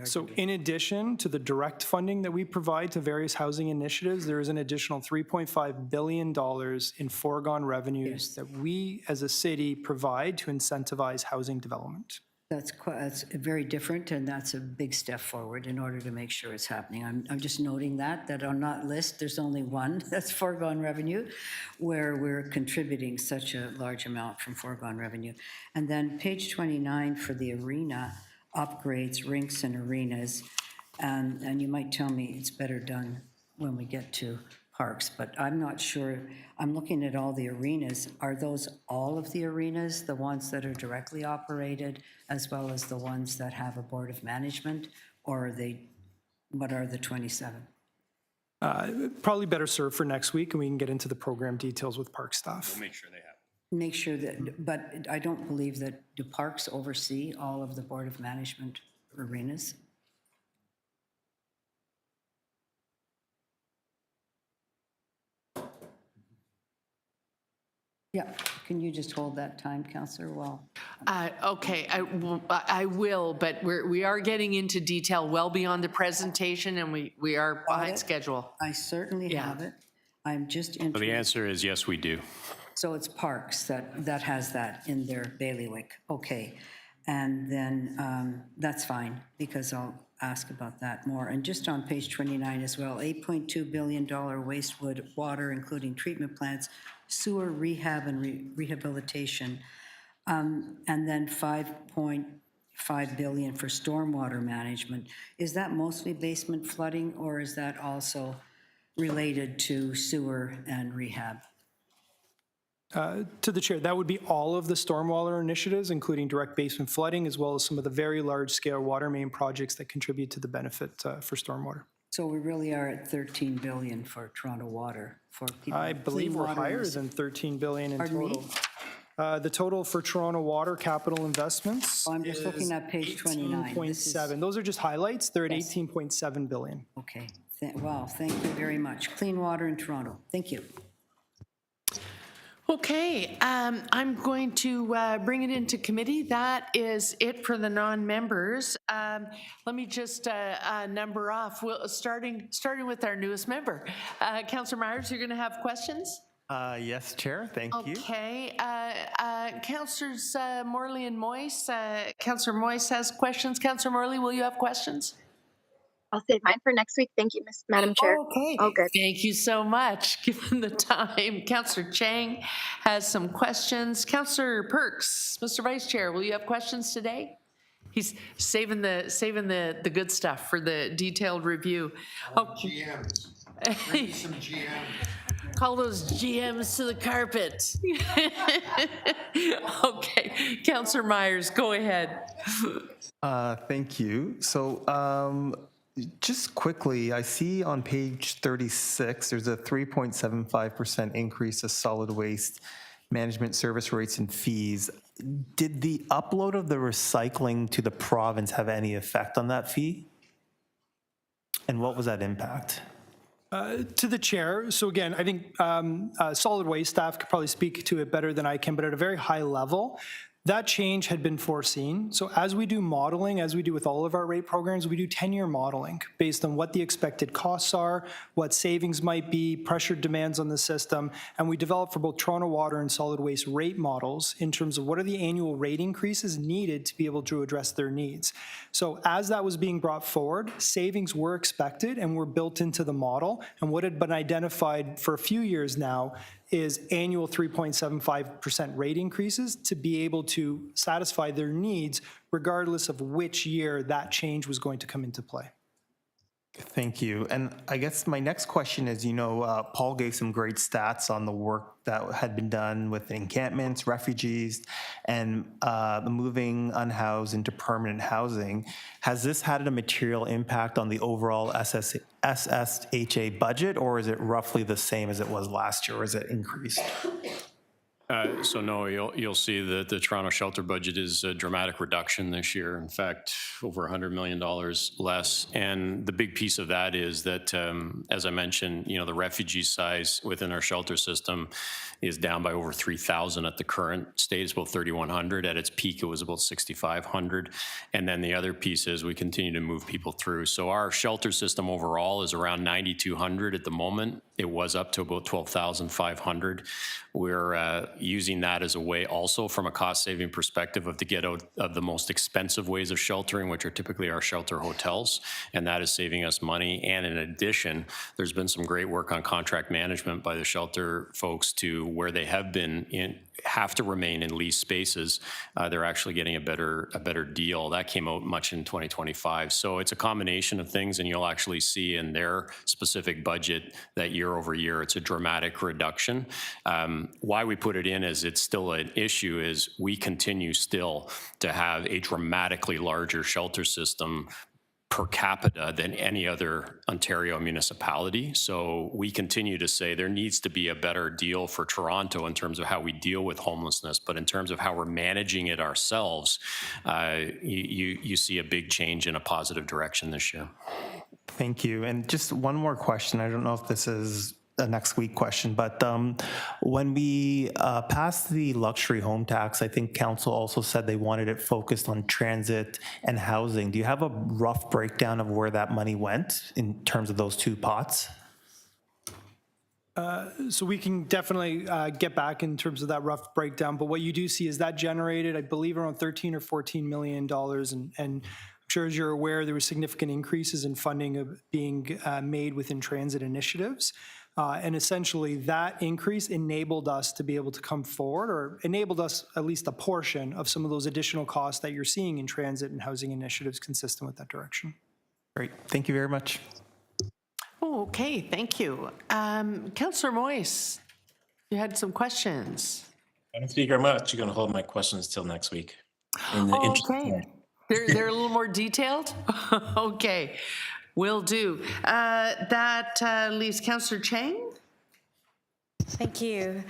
So in addition to the direct funding that we provide to various housing initiatives, there is an additional $3.5 billion in foregone revenues that we as a city provide to incentivize housing development. That's very different, and that's a big step forward in order to make sure it's happening. I'm just noting that on that list, there's only one, that's foregone revenue, where we're contributing such a large amount from foregone revenue. And then page 29 for the arena upgrades, rinks and arenas, and you might tell me it's better done when we get to parks, but I'm not sure. I'm looking at all the arenas. Are those all of the arenas, the ones that are directly operated, as well as the ones that have a board of management, or are they, what are the 27? Probably better served for next week, and we can get into the program details with park staff. We'll make sure they have. Make sure that, but I don't believe that, do parks oversee all of the board of management arenas? Yeah, can you just hold that time, Councillor? Well, Okay, I will, but we are getting into detail well beyond the presentation, and we are behind schedule. I certainly have it. I'm just So the interested. answer is yes, we do. So it's parks that has that in their bailiwick. Okay. And then that's fine, because I'll ask about that more. And just on page 29 as well, $8.2 billion water, including treatment plants, sewer rehab and rehabilitation, and then $5.5 billion for stormwater management. Is that mostly basement flooding, or is that also related to sewer and rehab? To the chair, that would be all of the stormwater initiatives, including direct basement flooding, as well as some of the very large-scale water main projects that contribute to the benefit for stormwater. So we really are at 13 billion for Toronto Water for people. I believe clean we're water higher is- than 13 billion in Pardon me? total. The total for Toronto Water capital investments Oh, I'm just looking at page 29. This is- 18.7. Those are just highlights. They're at Yes. 18.7 billion. Okay, wow, thank you very much. Clean water in Toronto, thank you. Okay, I'm going to bring it into committee. That is it for the non-members. Let me just number off. Starting with our newest member. Councillor Myers, you're going to have questions? Yes, Chair, thank you. Okay, Councillors Morley and Moyse. Councillor Moyse has questions. Councillor Morley, will you have questions? I'll save mine for next week. Thank you, Madam Chair. Okay. All good. Thank you so much, given the time. Councillor Chang has some questions. Councillor Perks, Mr. Vice Chair, will you have questions today? He's saving the good stuff for the detailed review. GMs. Bring me some GMs. Call those GMs to the carpet. Okay, Councillor Myers, go ahead. Thank you. So just quickly, I see on page 36, there's a 3.75% increase of solid waste management service rates and fees. Did the upload of the recycling to the province have any effect on that fee? And what was that impact? To the chair, so again, I think solid waste staff could probably speak to it better than I can, but at a very high level, that change had been foreseen. So as we do modeling, as we do with all of our rate programs, we do 10-year modeling based on what the expected costs are, what savings might be, pressured demands on the system, and we develop for both Toronto Water and solid waste rate models in terms of what are the annual rate increases needed to be able to address their needs. So as that was being brought forward, savings were expected and were built into the model, and what had been identified for a few years now is annual 3.75% rate increases to be able to satisfy their needs regardless of which year that change was going to come into play. Thank you. And I guess my next question is, Paul gave some great stats on the work that had been done with encampments, refugees, and the moving unhoused into permanent housing. Has this had a material impact on the overall SSHA budget, or is it roughly the same as it was last year, or is it increased? So no, you'll see that the Toronto shelter budget is a dramatic reduction this year. In fact, over $100 million less. And the big piece of that is that, as I mentioned, the refugee size within our shelter system is down by over 3,000 at the current state. It's about 3,100. At its peak, it was about 6,500. And then the other piece is we continue to move people through. So our shelter system overall is around 9,200 at the moment. It was up to about 12,500. We're using that as a way also from a cost-saving perspective of to get out of the most expensive ways of sheltering, which are typically our shelter hotels, and that is saving us money. And in addition, there's been some great work on contract management by the shelter folks to where they have to remain in leased spaces. They're actually getting a better deal. That came out much in 2025. So it's a combination of things, and you'll actually see in their specific budget that year over year, it's a dramatic reduction. Why we put it in as it's still an issue is we continue still to have a dramatically larger shelter system per capita than any other Ontario municipality. So we continue to say there needs to be a better deal for Toronto in terms of how we deal with homelessness, but in terms of how we're managing it ourselves, you see a big change in a positive direction this year. Thank you. And just one more question. I don't know if this is a next week question, but when we passed the luxury home tax, I think council also said they wanted it focused on transit and housing. Do you have a rough breakdown of where that money went in terms of those two pots? So we can definitely get back in terms of that rough breakdown, but what you do see is that generated, I believe, around $13 or $14 million, and I'm sure as you're aware, there were significant increases in funding being made within transit initiatives. And essentially that increase enabled us to be able to come forward, or enabled us at least a portion of some of those additional costs that you're seeing in transit and housing initiatives consistent with that direction. Great. Thank you very much. Oh, okay, thank you. Councillor Moyse, you had some questions. Madam Speaker, I'm actually going to hold my questions till next week. Okay. They're a little more detailed? Okay. Will do. That leaves Councillor Chang. Thank you.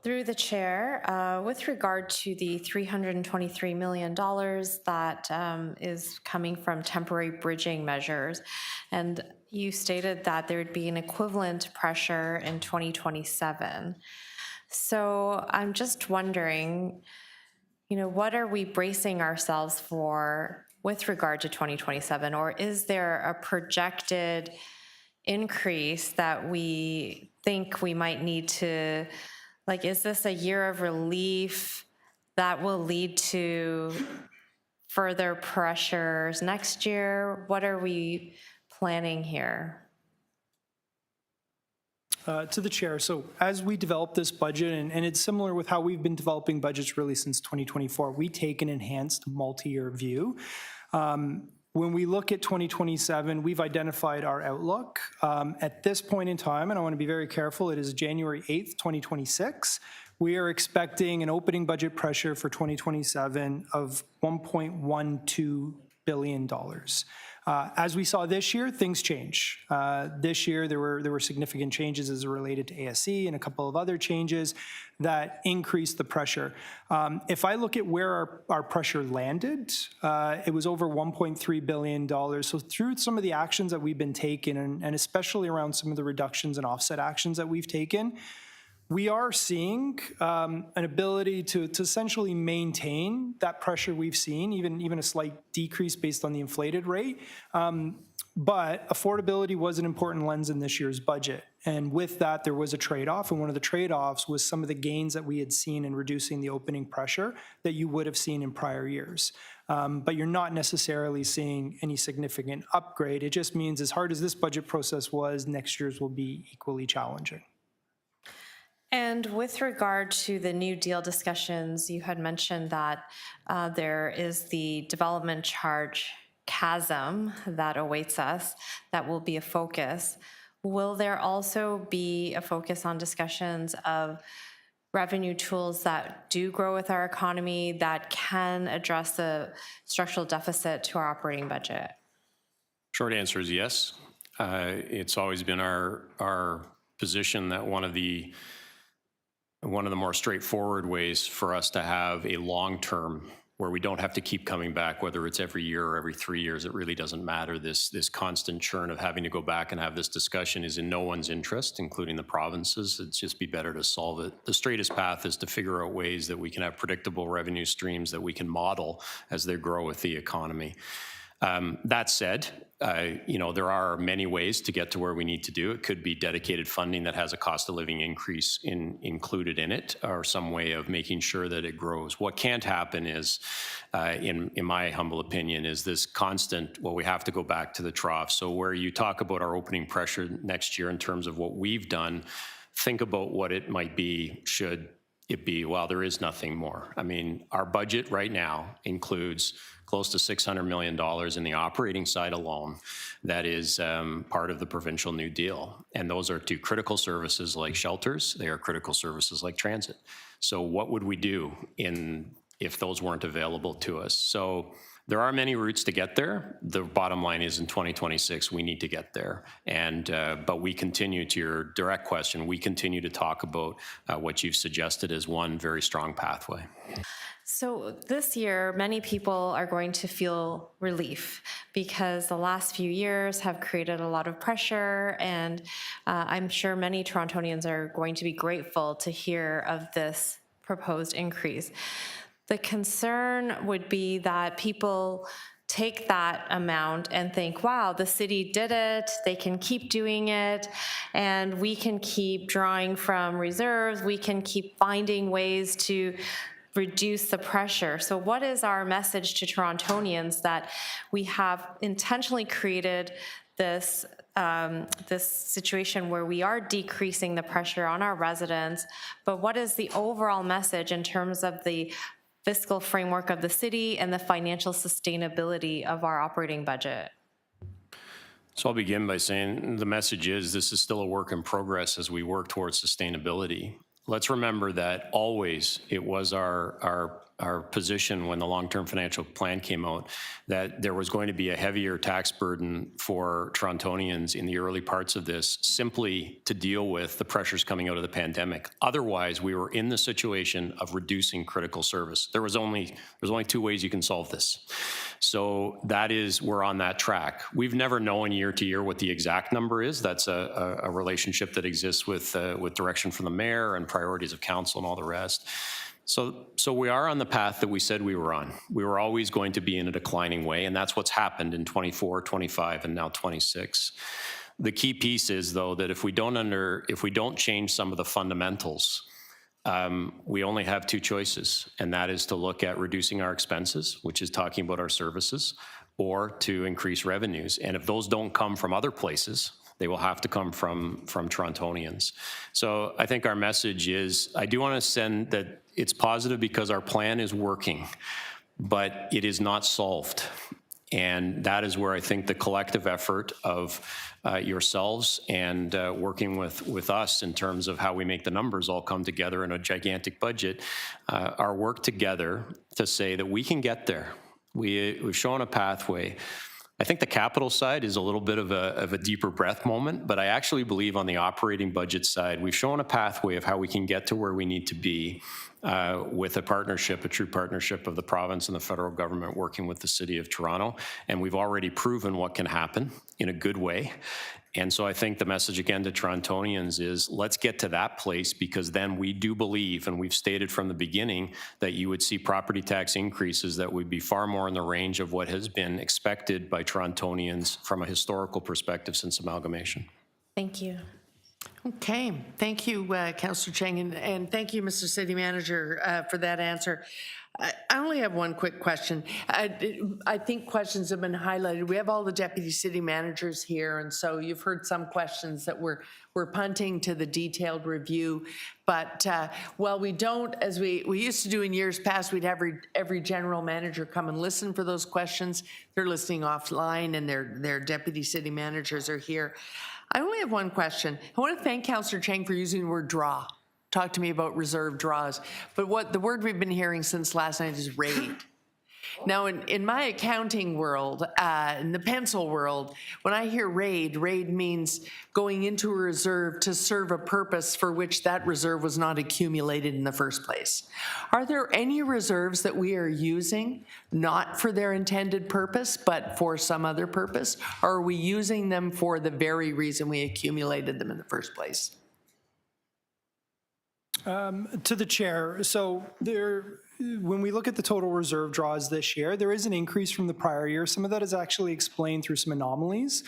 Through the chair, with regard to the $323 million that is coming from temporary bridging measures, and you stated that there would be an equivalent pressure in 2027. So I'm just wondering, what are we bracing ourselves for with regard to 2027, or is there a projected increase that we think we might need to, is this a year of relief that will lead to further pressures next year? What are we planning here? To the chair, so as we develop this budget, and it's similar with how we've been developing budgets really since 2024, we take an enhanced multi-year view. When we look at 2027, we've identified our outlook. At this point in time, and I want to be very careful, it is January 8th, 2026. We are expecting an opening budget pressure for 2027 of $1.12 billion. As we saw this year, things change. This year, there were significant changes as related to ASC and a couple of other changes that increased the pressure. If I look at where our pressure landed, it was over $1.3 billion. So through some of the actions that we've been taking, and especially around some of the reductions and offset actions that we've taken, we are seeing an ability to essentially maintain that pressure we've seen, even a slight decrease based on the inflated rate. But affordability was an important lens in this year's budget. And with that, there was a trade-off. And one of the trade-offs was some of the gains that we had seen in reducing the opening pressure that you would have seen in prior years. But you're not necessarily seeing any significant upgrade. It just means as hard as this budget process was, next year's will be equally challenging. And with regard to the New Deal discussions, you had mentioned that there is the development charge chasm that awaits us that will be a focus. Will there also be a focus on discussions of revenue tools that do grow with our economy that can address the structural deficit to our operating budget? Short answer is yes. It's always been our position that one of the more straightforward ways for us to have a long-term where we don't have to keep coming back, whether it's every year or every 3 years, it really doesn't matter. This constant churn of having to go back and have this discussion is in no one's interest, including the provinces. It'd just be better to solve it. The straightest path is to figure out ways that we can have predictable revenue streams that we can model as they grow with the economy. That said, there are many ways to get to where we need to do. It could be dedicated funding that has a cost of living increase included in it, or some way of making sure that it grows. What can't happen is, in my humble opinion, is this constant, well, we have to go back to the trough. So where you talk about our opening pressure next year in terms of what we've done, think about what it might be should it be, well, there is nothing more. I mean, our budget right now includes close to $600 million in the operating side alone. That is part of the provincial New Deal. And those are to critical services like shelters. They are critical services like transit. So what would we do if those weren't available to us? So there are many routes to get there. The bottom line is in 2026, we need to get there. But we continue, to your direct question, we continue to talk about what you've suggested as one very strong pathway. So this year, many people are going to feel relief because the last few years have created a lot of pressure, and I'm sure many Torontonians are going to be grateful to hear of this proposed increase. The concern would be that people take that amount and think, wow, the city did it, they can keep doing it, and we can keep drawing from reserves, we can keep finding ways to reduce the pressure. So what is our message to Torontonians that we have intentionally created this situation where we are decreasing the pressure on our residents, but what is the overall message in terms of the fiscal framework of the city and the financial sustainability of our operating budget? So I'll begin by saying the message is this is still a work in progress as we work towards sustainability. Let's remember that always it was our position when the long-term financial plan came out that there was going to be a heavier tax burden for Torontonians in the early parts of this, simply to deal with the pressures coming out of the pandemic. Otherwise, we were in the situation of reducing critical service. There's only two ways you can solve this. So that is, we're on that track. We've never known year to year what the exact number is. That's a relationship that exists with direction from the mayor and priorities of council and all the rest. So we are on the path that we said we were on. We were always going to be in a declining way, and that's what's happened in 24, 25, and now 26. The key piece is, though, that if we don't change some of the fundamentals, we only have two choices, and that is to look at reducing our expenses, which is talking about our services, or to increase revenues. And if those don't come from other places, they will have to come from Torontonians. So I think our message is, I do want to send that it's positive because our plan is working, but it is not solved. And that is where I think the collective effort of yourselves and working with us in terms of how we make the numbers all come together in a gigantic budget, our work together to say that we can get there. We've shown a pathway. I think the capital side is a little bit of a deeper breath moment, but I actually believe on the operating budget side, we've shown a pathway of how we can get to where we need to be with a partnership, a true partnership of the province and the federal government working with the City of Toronto. And we've already proven what can happen in a good way. And so I think the message again to Torontonians is let's get to that place, because then we do believe, and we've stated from the beginning, that you would see property tax increases that would be far more in the range of what has been expected by Torontonians from a historical perspective since amalgamation. Thank you. Okay, thank you, Councillor Cheng, and thank you, Mr. City Manager, for that answer. I only have one quick question. I think questions have been highlighted. We have all the deputy city managers here, and so you've heard some questions that we're punting to the detailed review. But while we don't, as we used to do in years past, we'd have every general manager come and listen for those questions. They're listening offline, and their deputy city managers are here. I only have one question. I want to thank Councillor Cheng for using the word draw. Talk to me about reserve draws. But what the word we've been hearing since last night is raid. Now, in my accounting world, in the pencil world, when I hear raid means going into a reserve to serve a purpose for which that reserve was not accumulated in the first place. Are there any reserves that we are using not for their intended purpose, but for some other purpose? Or are we using them for the very reason we accumulated them in the first place? To the chair, so there, when we look at the total reserve draws this year, there is an increase from the prior year. Some of that is actually explained through some anomalies.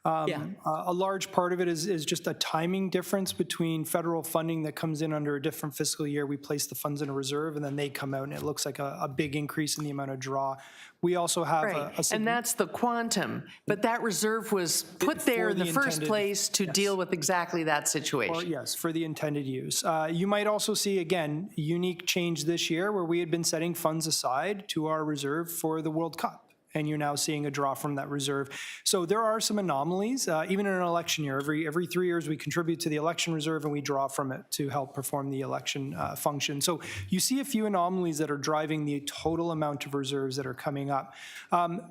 A large part of it is just a timing difference between federal funding that comes in under a different fiscal year. We place the funds in a reserve and then they come out and it looks like a big increase in the amount of draw. We also have and that's the quantum, but that reserve was put there in the first place to deal with exactly that situation. Yes, for the intended use. You might also see, again, a unique change this year where we had been setting funds aside to our reserve for the World Cup. And you're now seeing a draw from that reserve. So there are some anomalies, even in an election year. Every 3 years, we contribute to the election reserve and we draw from it to help perform the election function. So you see a few anomalies that are driving the total amount of reserves that are coming up.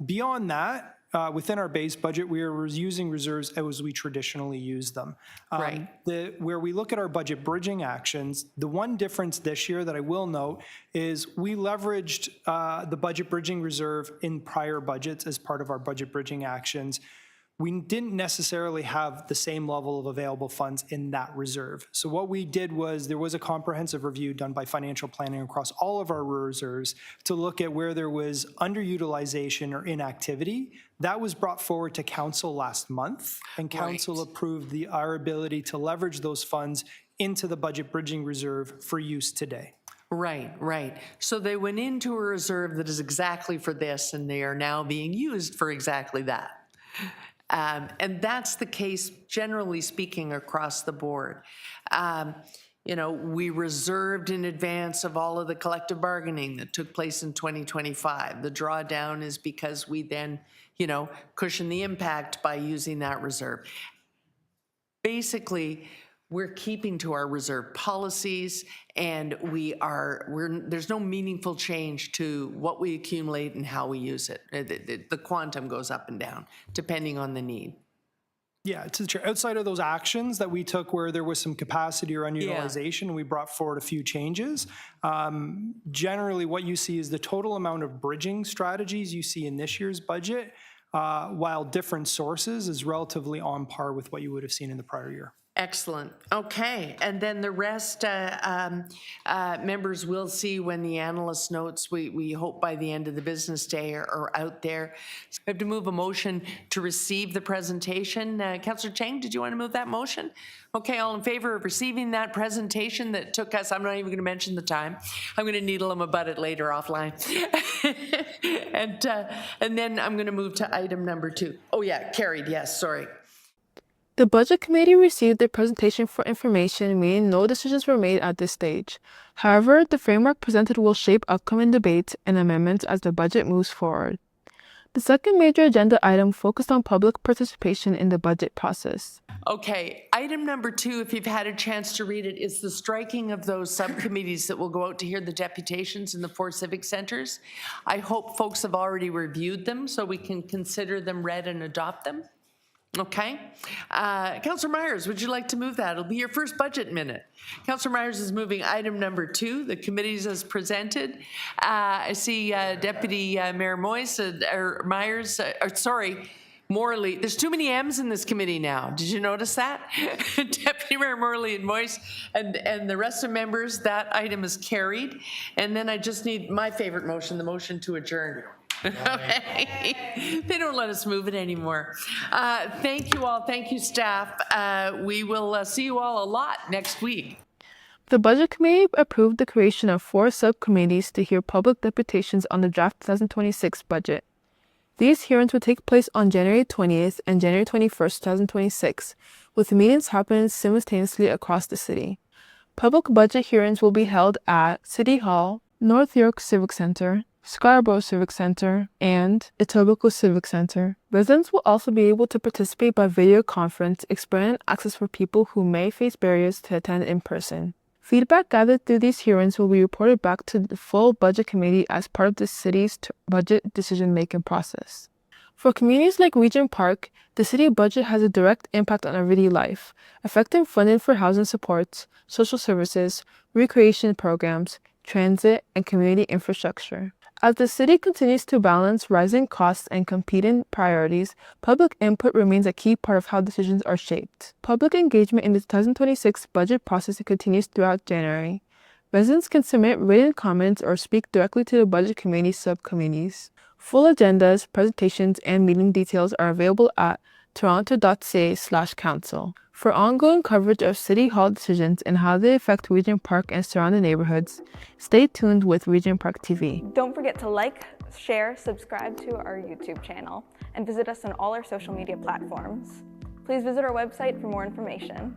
Beyond that, within our base budget, we are using reserves as we traditionally use them. Where we look at our budget bridging actions, the one difference this year that I will note is we leveraged the budget bridging reserve in prior budgets as part of our budget bridging actions. We didn't necessarily have the same level of available funds in that reserve. So what we did was there was a comprehensive review done by financial planning across all of our reserves to look at where there was underutilization or inactivity. That was brought forward to council last month, and council approved our ability to leverage those funds into the budget bridging reserve for use today. Right. So they went into a reserve that is exactly for this, and they are now being used for exactly that. And that's the case, generally speaking, across the board. We reserved in advance of all of the collective bargaining that took place in 2025. The drawdown is because we then, cushion the impact by using that reserve. Basically, we're keeping to our reserve policies, and there's no meaningful change to what we accumulate and how we use it. The quantum goes up and down depending on the need. Yeah, it's true. Outside of those actions that we took where there was some capacity or unutilization, we brought forward a few changes. Generally, what you see is the total amount of bridging strategies you see in this year's budget, while different sources, is relatively on par with what you would have seen in the prior year. Excellent. Okay. And then the rest members will see when the analyst notes, we hope by the end of the business day are out there. So we have to move a motion to receive the presentation. Councillor Cheng, did you want to move that motion? Okay, all in favor of receiving that presentation that took us, I'm not even going to mention the time. I'm going to needle them about it later offline. and then I'm going to move to item number 2. Oh yeah, carried, yes, sorry. The Budget Committee received the presentation for information, meaning no decisions were made at this stage. However, the framework presented will shape upcoming debates and amendments as the budget moves forward. The second major agenda item focused on public participation in the budget process. Okay, item number 2, if you've had a chance to read it, is the striking of those subcommittees that will go out to hear the deputations in the 4 civic centers. I hope folks have already reviewed them so we can consider them read and adopt them. Okay. Councillor Myers, would you like to move that? It'll be your first budget minute. Councillor Myers is moving item number 2, the committees as presented. I see Deputy Mayor Morley. There's too many M's in this committee now. Did you notice that? Deputy Mayor Morley and Moyes and the rest of members, that item is carried. And then I just need my favorite motion, the motion to adjourn. Okay. They don't let us move it anymore. Thank you all. Thank you, staff. We will see you all a lot next week. The Budget Committee approved the creation of 4 subcommittees to hear public deputations on the draft 2026 budget. These hearings will take place on January 20th and January 21st, 2026, with meetings happening simultaneously across the city. Public budget hearings will be held at City Hall, North York Civic Center, Scarborough Civic Center, and Etobicoke Civic Center. Residents will also be able to participate by video conference, expanding access for people who may face barriers to attend in person. Feedback gathered through these hearings will be reported back to the full Budget Committee as part of the city's budget decision-making process. For communities like Regent Park, the city budget has a direct impact on everyday life, affecting funding for housing supports, social services, recreation programs, transit, and community infrastructure. As the city continues to balance rising costs and competing priorities, public input remains a key part of how decisions are shaped. Public engagement in the 2026 budget process continues throughout January. Residents can submit written comments or speak directly to the Budget Committee subcommittees. Full agendas, presentations, and meeting details are available at toronto.ca/council. For ongoing coverage of City Hall decisions and how they affect Regent Park and surrounding neighborhoods, stay tuned with Regent Park TV. Don't forget to like, share, subscribe to our YouTube channel, and visit us on all our social media platforms. Please visit our website for more information.